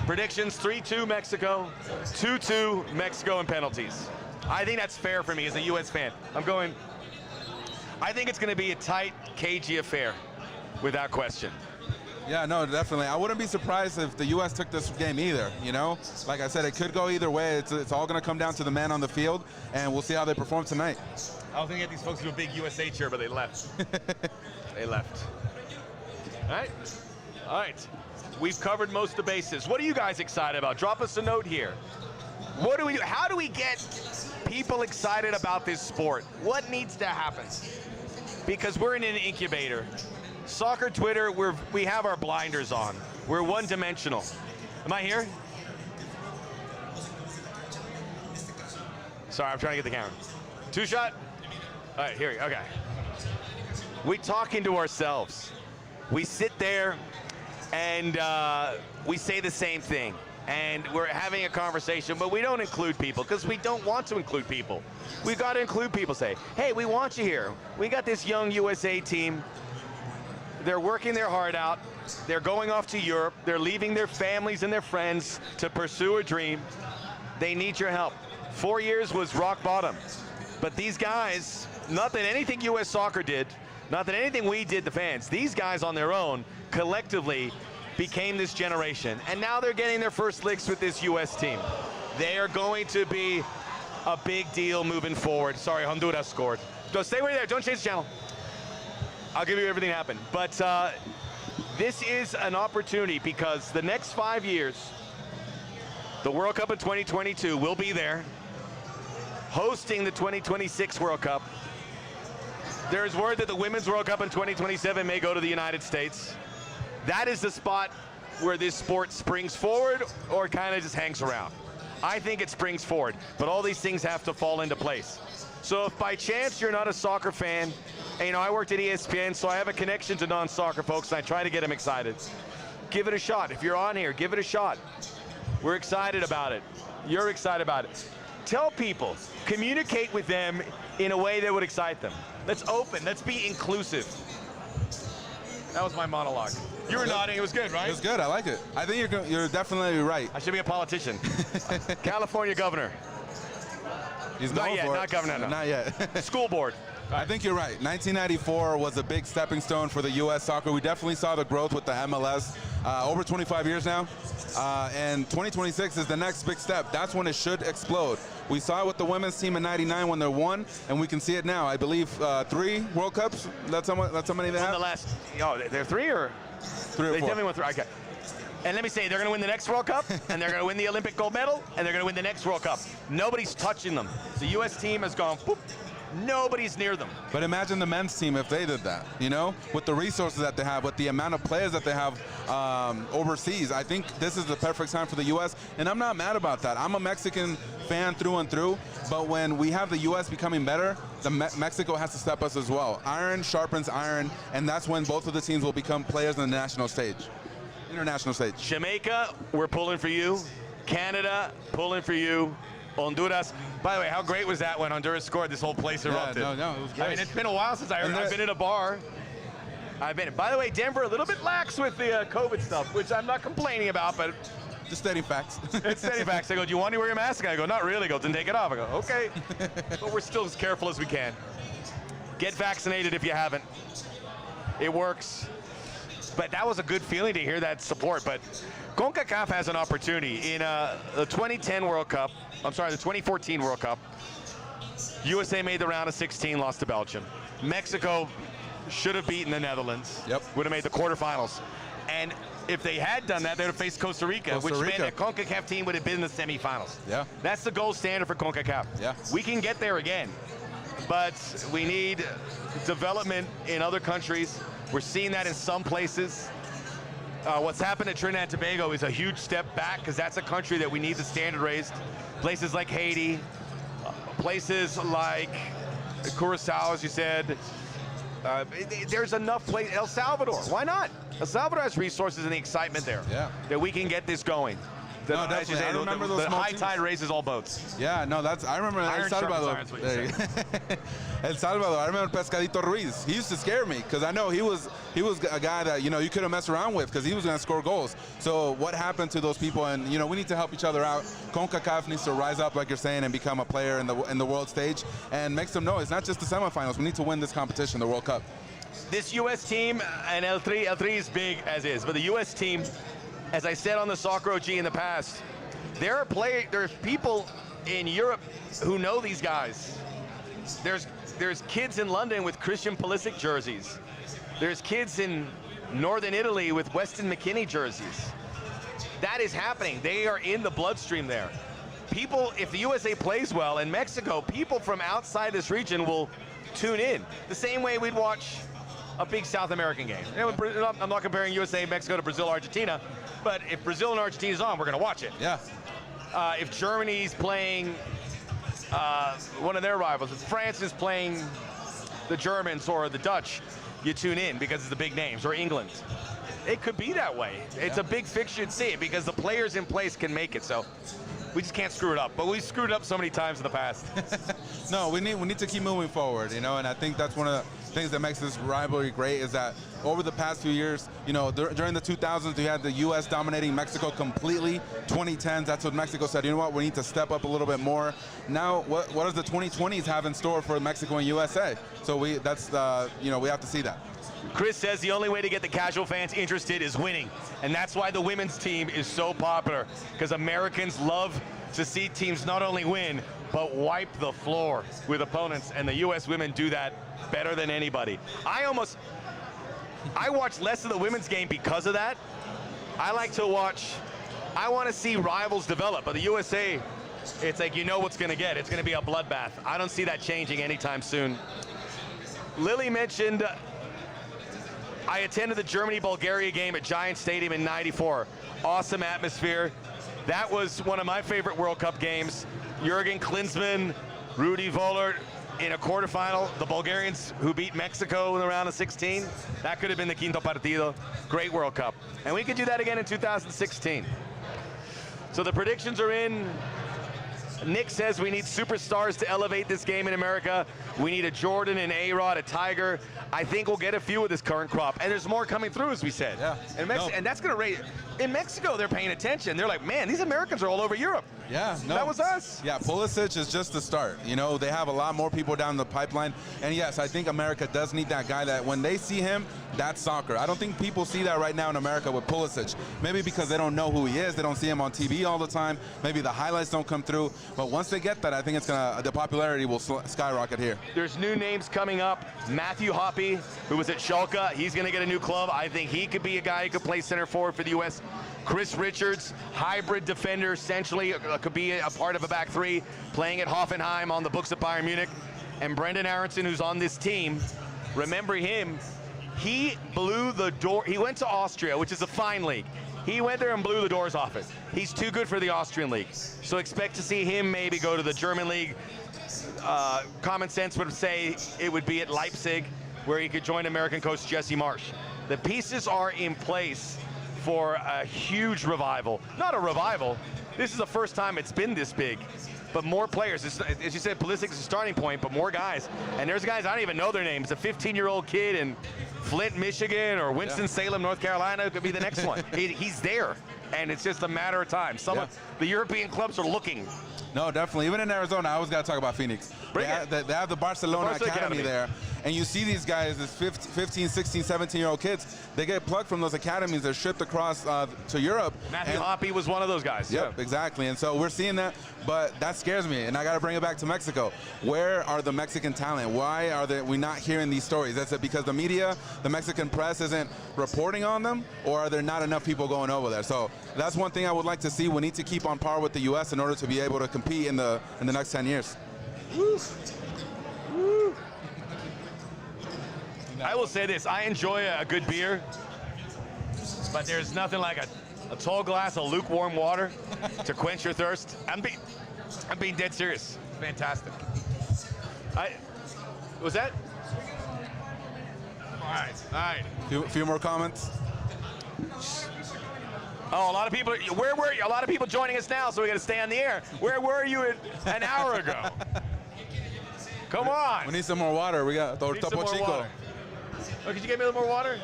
Predictions, 3-2 Mexico, 2-2 Mexico in penalties. I think that's fair for me as a U.S. fan. I think it's going to be a tight, cagey affair, without question. Yeah, no, definitely. I wouldn't be surprised if the U.S. took this game either, you know? Like I said, it could go either way. It's all going to come down to the man on the field, and we'll see how they perform tonight. I was going to get these folks to do a big USA cheer, but they left. They left. All right. All right. We've covered most of the bases. What are you guys excited about? Drop us a note here. What do we do? How do we get people excited about this sport? What needs to happen? Because we're in an incubator. Soccer Twitter, we have our blinders on. We're one-dimensional. Am I here? Sorry, I'm trying to get the camera. Two shot? All right, here we go. Okay. We talking to ourselves. We sit there and we say the same thing. And we're having a conversation, but we don't include people because we don't want to include people. We've got to include people. Say, hey, we want you here. We got this young USA team. They're working their heart out. They're going off to Europe. They're leaving their families and their friends to pursue a dream. They need your help. 4 years was rock bottom. But these guys, not that anything U.S. Soccer did, not that anything we did, the fans, these guys on their own, collectively, became this generation. And now they're getting their first licks with this U.S. team. They are going to be a big deal moving forward. Sorry, Honduras scored. So stay right there. Don't change the channel. I'll give you everything that happened. But this is an opportunity because the next 5 years, the World Cup in 2022 will be there, hosting the 2026 World Cup. There is word that the Women's World Cup in 2027 may go to the United States. That is the spot where this sport springs forward or kind of just hangs around. I think it springs forward, but all these things have to fall into place. So if by chance you're not a soccer fan, and you know, I worked at ESPN, so I have a connection to non-soccer folks, and I try to get them excited. Give it a shot. If you're on here, give it a shot. We're excited about it. You're excited about it. Tell people, communicate with them in a way that would excite them. Let's open, let's be inclusive. That was my monologue. You were nodding, it was good, right? It was good, I like it. I think you're definitely right. I should be a politician. California governor. He's Not going yet, for it. not governor, no. Not yet. School board. I think you're right. 1994 was a big stepping stone for the U.S. soccer. We definitely saw the growth with the MLS over 25 years now. And 2026 is the next big step. That's when it should explode. We saw it with the women's team in '99 when they won, and we can see it now. I believe 3 World Cups. That's how many they have? The last, they're 3 or? 3 or 4. They definitely won 3. Okay. And let me say, they're going to win the next World Cup, and they're going to win the Olympic gold medal, and they're going to win the next World Cup. Nobody's touching them. The U.S. team has gone, boop, nobody's near them. But imagine the men's team if they did that, you know, with the resources that they have, with the amount of players that they have overseas. I think this is the perfect time for the U.S., and I'm not mad about that. I'm a Mexican fan through and through, but when we have the U.S. becoming better, Mexico has to step us as well. Iron sharpens iron, and that's when both of the teams will become players on the national stage. International stage. Jamaica, we're pulling for you. Canada, pulling for you. Honduras. By the way, how great was that when Honduras scored? This whole place erupted. No, it was great. I mean, it's been a while since I've been in a bar. By the way, Denver a little bit lax with the COVID stuff, which I'm not complaining about, but Just stating facts. it's steady facts. They go, do you want to wear your mask? I go, not really. He goes, then take it off. I go, okay. But we're still as careful as we can. Get vaccinated if you haven't. It works. But that was a good feeling to hear that support. But Concacaf has an opportunity. In the 2010 World Cup, the 2014 World Cup, USA made the round of 16, lost to Belgium. Mexico should have beaten the Netherlands. Yep. Would have made the quarterfinals. And if they had done that, they would have faced Costa Rica, which meant a CONCACAF team would have been in the semifinals. Yeah. That's the gold standard for CONCACAF. Yeah. We can get there again, but we need development in other countries. We're seeing that in some places. What's happened at Trinidad and Tobago is a huge step back because that's a country that we need the standard raised. Places like Haiti, places like Curacao, as you said. There's enough place. El Salvador, why not? El Salvador has resources and the excitement there that we can get this going. No, definitely. I remember those the small high teams. tide raises all boats. Yeah, no, I remember El Salvador. El Salvador. I remember Pescadito Ruiz. He used to scare me because I know he was a guy that you couldn't mess around with because he was going to score goals. So what happened to those people? And we need to help each other out. CONCACAF needs to rise up, like you're saying, and become a player in the world stage and make some noise. Not just the semifinals. We need to win this competition, the World Cup. This U.S. team and L3 is big as is, but the U.S. team, as I said on the Soccer OG in the past, there's people in Europe who know these guys. There's kids in London with Christian Pulisic jerseys. There's kids in northern Italy with Weston McKennie jerseys. That is happening. They are in the bloodstream there. People, if the USA plays well, and Mexico, people from outside this region will tune in. The same way we'd watch a big South American game. I'm not comparing USA, Mexico to Brazil, Argentina, but if Brazil and Argentina's on, we're going to watch it. Yeah. If Germany's playing one of their rivals, if France is playing the Germans or the Dutch, you tune in because it's the big names, or England. It could be that way. It's a big fixture to see it because the players in place can make it. So we just can't screw it up. But we screwed it up so many times in the past. No, we need to keep moving forward, and I think that's one of the things that makes this rivalry great is that over the past few years, during the 2000s, we had the U.S. dominating Mexico completely. 2010s, that's what Mexico said, you know what, we need to step up a little bit more. Now, what does the 2020s have in store for Mexico and USA? So we have to see that. Chris says the only way to get the casual fans interested is winning, and that's why the women's team is so popular, because Americans love to see teams not only win, but wipe the floor with opponents, and the U.S. women do that better than anybody. I watch less of the women's game because of that. I want to see rivals develop, but the USA, it's like what's going to get. It's going to be a bloodbath. I don't see that changing anytime soon. Lily mentioned I attended the Germany-Bulgaria game at Giant Stadium in '94. Awesome atmosphere. That was one of my favorite World Cup games. Jürgen Klinsmann, Rudi Völler in a quarterfinal. The Bulgarians who beat Mexico in the round of 16. That could have been the quinto partido. Great World Cup. And we could do that again in 2016. So the predictions are in. Nick says we need superstars to elevate this game in America. We need a Jordan, an A-Rod, a Tiger. I think we'll get a few of this current crop. And there's more coming through, as we said. Yeah. And that's going to raise. In Mexico, they're paying attention. They're like, man, these Americans are all over Europe. Yeah, no. That was us. Yeah, Pulisic is just the start. They have a lot more people down the pipeline. And yes, I think America does need that guy that when they see him, that's soccer. I don't think people see that right now in America with Pulisic. Maybe because they don't know who he is. They don't see him on TV all the time. Maybe the highlights don't come through. But once they get that, I think the popularity will skyrocket here. There's new names coming up. Matthew Hoppe, who was at Schalke, he's going to get a new club. I think he could be a guy who could play center forward for the U.S. Chris Richards, hybrid defender, essentially could be a part of a back three, playing at Hoffenheim on the books at Bayern Munich. And Brendan Aronson, who's on this team, remember him, he blew the door. He went to Austria, which is a fine league. He went there and blew the doors off it. He's too good for the Austrian league. So expect to see him maybe go to the German league. Common sense would say it would be at Leipzig, where he could join American coach Jesse Marsch. The pieces are in place for a huge revival. Not a revival. This is the first time it's been this big. but more players. As you said, Pulisic is a starting point, but more guys. And there's guys, I don't even know their names. A 15-year-old kid in Flint, Michigan, or Winston-Salem, North Carolina could be the next one. He's there, and it's just a matter of time. Some of the European clubs are looking. No, definitely. Even in Arizona, I always got to talk about Phoenix. They have the Barcelona Academy there. And you see these guys, these 15, 16, 17-year-old kids, they get plucked from those academies. They're shipped across to Europe. Matthew Hoppe was one of those guys. Yep, exactly. And so we're seeing that, but that scares me. And I got to bring it back to Mexico. Where are the Mexican talent? Why are we not hearing these stories? That's it because the media, the Mexican press isn't reporting on them, or are there not enough people going over there? So that's one thing I would like to see. We need to keep on par with the U.S. in order to be able to compete in the next 10 years. Woo. Woo. I will say this, I enjoy a good beer, but there's nothing like a tall glass of lukewarm water to quench your thirst. I'm being dead serious. Fantastic. Was that? All right. Few more comments. Oh, a lot of people. Where were you? A lot of people joining us now, so we got to stay on the air. Where were you an hour ago? Come on. We need some more water. We got Topo Chico. Oh, could you get me a little more water?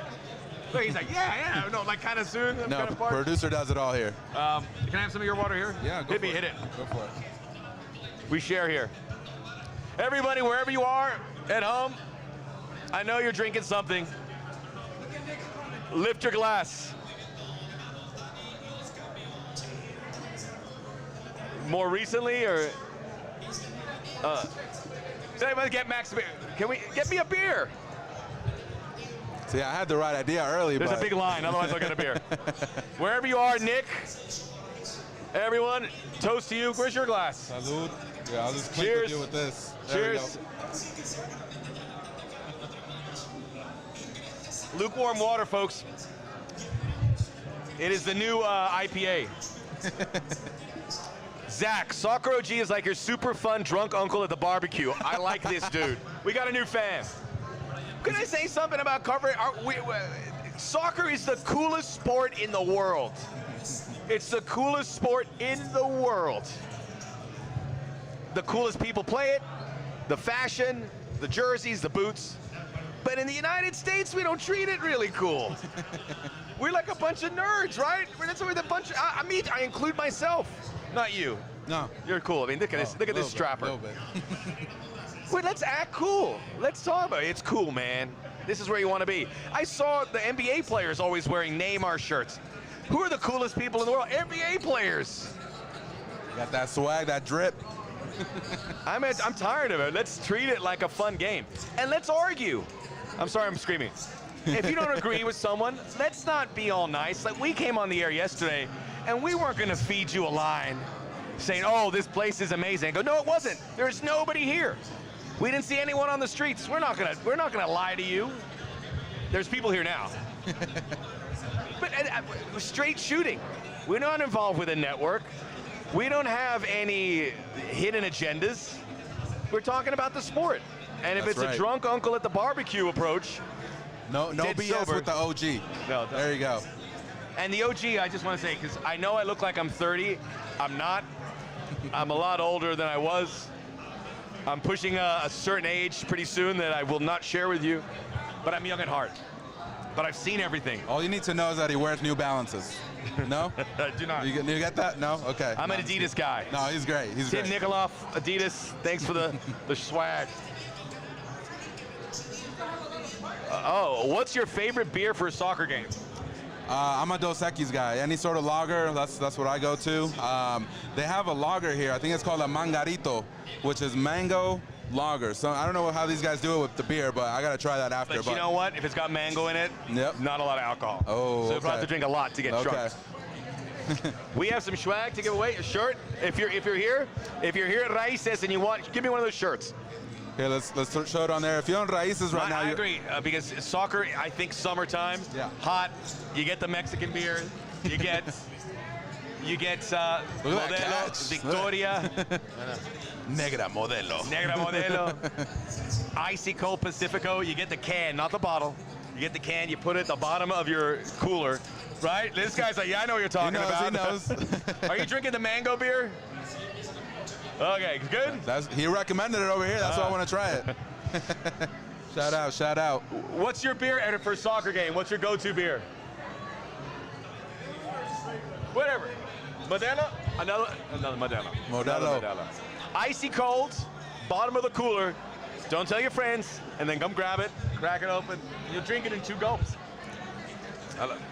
Look, he's like, yeah. No, like kind of soon. No, producer does it all here. Can I have some of your water here? Yeah, go hit for me, it. hit it. Go for it. We share here. Everybody, wherever you are, at home, I know you're drinking something. Lift your glass. More recently, or does anybody get Max a beer? Can we get me a beer? See, I had the right idea early. There's a big line, otherwise I'll get a beer. Wherever you are, Nick, everyone, toast to you. Where's your glass? Salud. Yeah, I'll just clink with you with this. Cheers. Lukewarm water, folks. It is the new IPA. Zach, Soccer OG is like your super fun drunk uncle at the barbecue. I like this dude. We got a new fan. Can I say something about covering? Soccer is the coolest sport in the world. It's the coolest sport in the world. The coolest people play it, the fashion, the jerseys, the boots. But in the United States, we don't treat it really cool. We're like a bunch of nerds, right? That's what we're a bunch of, I include myself. Not you. No. You're cool. I mean, look at this. Look at this strapper. Little bit. Wait, let's act cool. Let's talk about it. It's cool, man. This is where you want to be. I saw the NBA players always wearing Neymar shirts. Who are the coolest people in the world? NBA players. Got that swag, that drip. I'm tired of it. Let's treat it like a fun game. And let's argue. I'm sorry, I'm screaming. If you don't agree with someone, let's not be all nice. Like, we came on the air yesterday, and we weren't going to feed you a line saying, oh, this place is amazing. I go, no, it wasn't. There's nobody here. We didn't see anyone on the streets. We're not gonna lie to you. There's people here now. But straight shooting. We're not involved with a network. We don't have any hidden agendas. We're talking about the sport. And if it's a drunk uncle at the barbecue approach, no BS sober with the OG. No, there you go. And the OG, I just want to say, because I know I look like I'm 30. I'm not. I'm a lot older than I was. I'm pushing a certain age pretty soon that I will not share with you, but I'm young at heart. But I've seen everything. All you need to know is that he wears New Balances. No? I do not. You get that? No? Okay. I'm an Adidas guy. No, he's great. He's Tim great. Nikoloff, Adidas, thanks for the swag. What's your favorite beer for a soccer game? I'm a Dos Equis guy. Any sort of lager, that's what I go to. They have a lager here. I think it's called a Mangarito, which is mango lager. So I don't know how these guys do it with the beer, but I got to try that after. But you know what? If it's got mango in it, not a lot of alcohol. Oh, so you'll have to drink a lot to get drunk. We have some swag to give away. A shirt. If you're here at Raices and you want, give me one of those shirts. Here, let's show it on there. If you're on Raices right now, I agree because soccer. I think summertime, hot. You get the Mexican beer. You get Modelo, Victoria, Negra Modelo. Icy Cold Pacifico. You get the can, not the bottle. You get the can. You put it at the bottom of your cooler, right? This guy's like, yeah, I know what you're talking about. He knows. Are you drinking the mango beer? Okay, good? He recommended it over here. That's why I want to try it. Shout out, shout out. What's your beer for a soccer game? What's your go-to beer? Whatever. Modelo? Another Modelo. Modelo. Icy cold, bottom of the cooler. Don't tell your friends, and then come grab it, crack it open. You'll drink it in 2 gulps.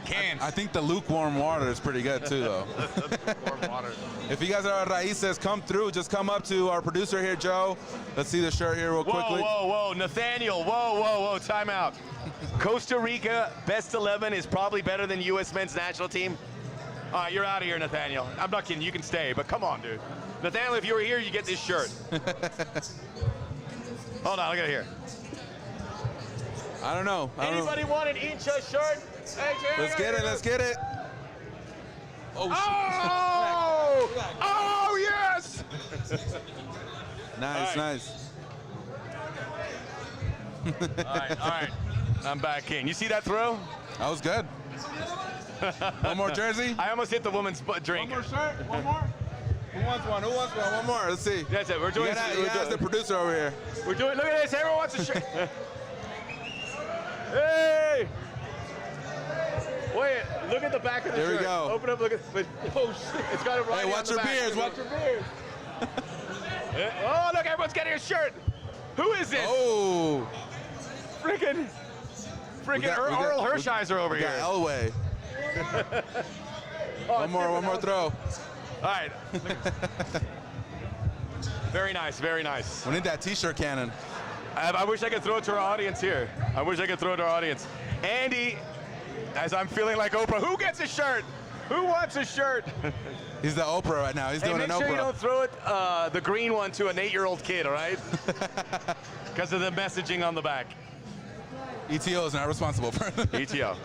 Cans. I think the lukewarm water is pretty good too, though. Warm water. If you guys are at Raices, come through. Just come up to our producer here, Joe. Let's see the shirt here real quickly. Whoa, Nathaniel, whoa, time out. Costa Rica best 11 is probably better than U.S. men's national team. All right, you're out of here, Nathaniel. I'm not kidding, you can stay, but come on, dude. Nathaniel, if you were here, you get this shirt. Hold on, look at it here. I don't know. Anybody want an Incha shirt? Hey, Jerry, Let's get it, let's get it. Oh, Oh, yes! Nice, All right. nice. All right. I'm back in. You see that throw? That was good. One more jersey? I almost hit the woman's drink. One more shirt? One more? Who wants one? Who wants one? One more. Let's see. That's it. We're doing You gotta ask the producer over here. We're doing. Look at this. Everyone wants a shirt. Hey! Wait. Look at the back of the There shirt. we go. Open up. Look at. Oh shit! It's got it right. Hey, watch your beers. Watch your beers. Oh, look! Everyone's getting a shirt. Who is this? Oh. Freaking Earl Hershiser over We here. got Elway. One more throw. All right. Very nice, very nice. We need that T-shirt cannon. I wish I could throw it to our audience here. I wish I could throw it to our audience. Andy, as I'm feeling like Oprah, who gets a shirt? Who wants a shirt? He's the Oprah right now. He's doing make an sure Oprah. you don't throw it, the green one, to an 8-year-old kid, all right? Because of the messaging on the back. ETO is not responsible for it. ETO.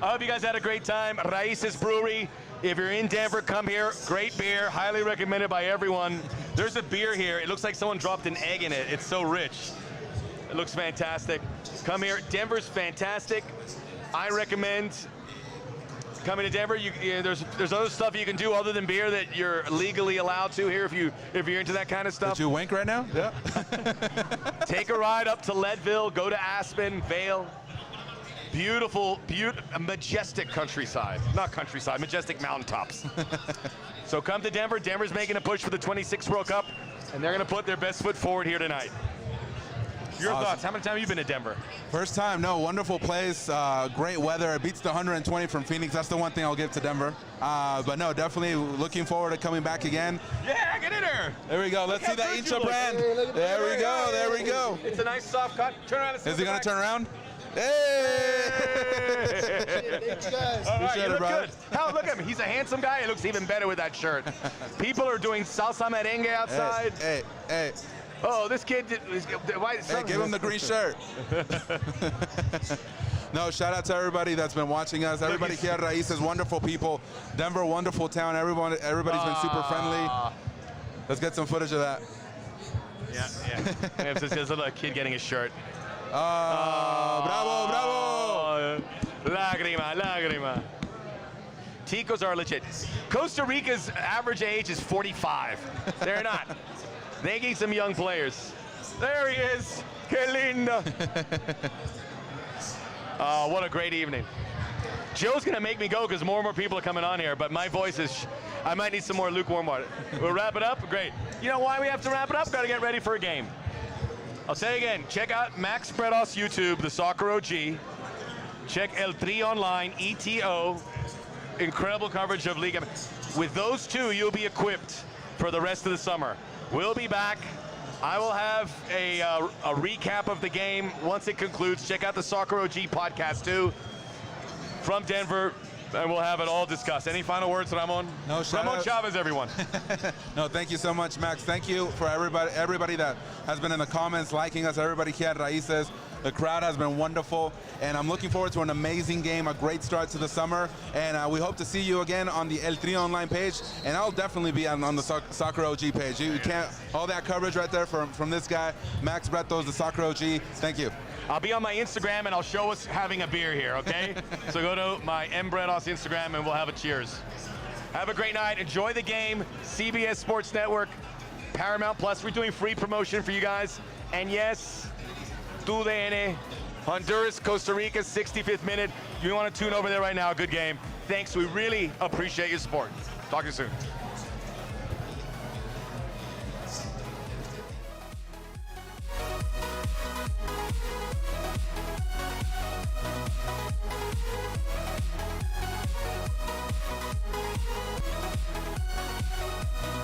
I hope you guys had a great time. Raices Brewery. If you're in Denver, come here. Great beer. Highly recommended by everyone. There's a beer here. It looks like someone dropped an egg in it. It's so rich. It looks fantastic. Come here. Denver's fantastic. I recommend coming to Denver. There's other stuff you can do other than beer that you're legally allowed to here if you're into that kind of stuff. Did you wink right now? Yeah. Take a ride up to Leadville. Go to Aspen, Vail. Beautiful, majestic countryside. Not countryside, majestic mountaintops. So come to Denver. Denver's making a push for the 26th World Cup, and they're going to put their best foot forward here tonight. Your thoughts? How many times have you been to Denver? First time. No, wonderful place. Great weather. It beats the 120 from Phoenix. That's the one thing I'll give to Denver. But no, definitely looking forward to coming back again. Yeah, get in there. There we go. Let's see the good you Incha look. brand. There we go. There we go. It's a nice soft cut. Turn around and see Is he the gonna back. turn around? Hey! Thank you guys. All right, Appreciate you it, look brother. good. Hell, look at him. He's a handsome guy. He looks even better with that shirt. People are doing salsa merengue outside. Hey. Oh, this kid. Why? Hey, give him the green shirt. No, shout out to everybody that's been watching us. Everybody here at Raices, wonderful people. Denver, wonderful town. Everybody's been super friendly. Let's get some footage of that. Yeah. There's a little kid getting a shirt. Bravo. Lágrima. Ticos are legit. Costa Rica's average age is 45. They're not. They get some young players. There he is. Que lindo. What a great evening. Joe's going to make me go because more and more people are coming on here, but my voice is, I might need some more lukewarm water. We'll wrap it up? Great. You know why we have to wrap it up? Got to get ready for a game. I'll say again, check out Max Bretos YouTube, the Soccer OG. Check El Tri Online, ETO. Incredible coverage of Liga. With those two, you'll be equipped for the rest of the summer. We'll be back. I will have a recap of the game once it concludes. Check out the Soccer OG podcast too from Denver, and we'll have it all discussed. Any final words, Ramon? No, shout Ramon out. Chavez, everyone. No, thank you so much, Max. Thank you for everybody that has been in the comments, liking us, everybody here at Raices. The crowd has been wonderful, and I'm looking forward to an amazing game, a great start to the summer, and we hope to see you again on the El Tri Online page, and I'll definitely be on the Soccer OG page. You can't, all that coverage right there from this guy, Max Bretos, the Soccer OG. Thank you. I'll be on my Instagram, and I'll show us having a beer here, okay? So go to my Bretos Instagram, and we'll have a cheers. Have a great night. Enjoy the game. CBS Sports Network. Paramount Plus. We're doing free promotion for you guys. And yes, TUDN, Honduras, Costa Rica, 65th minute. You want to tune over there right now. Good game. Thanks. We really appreciate your support. Talk to you soon.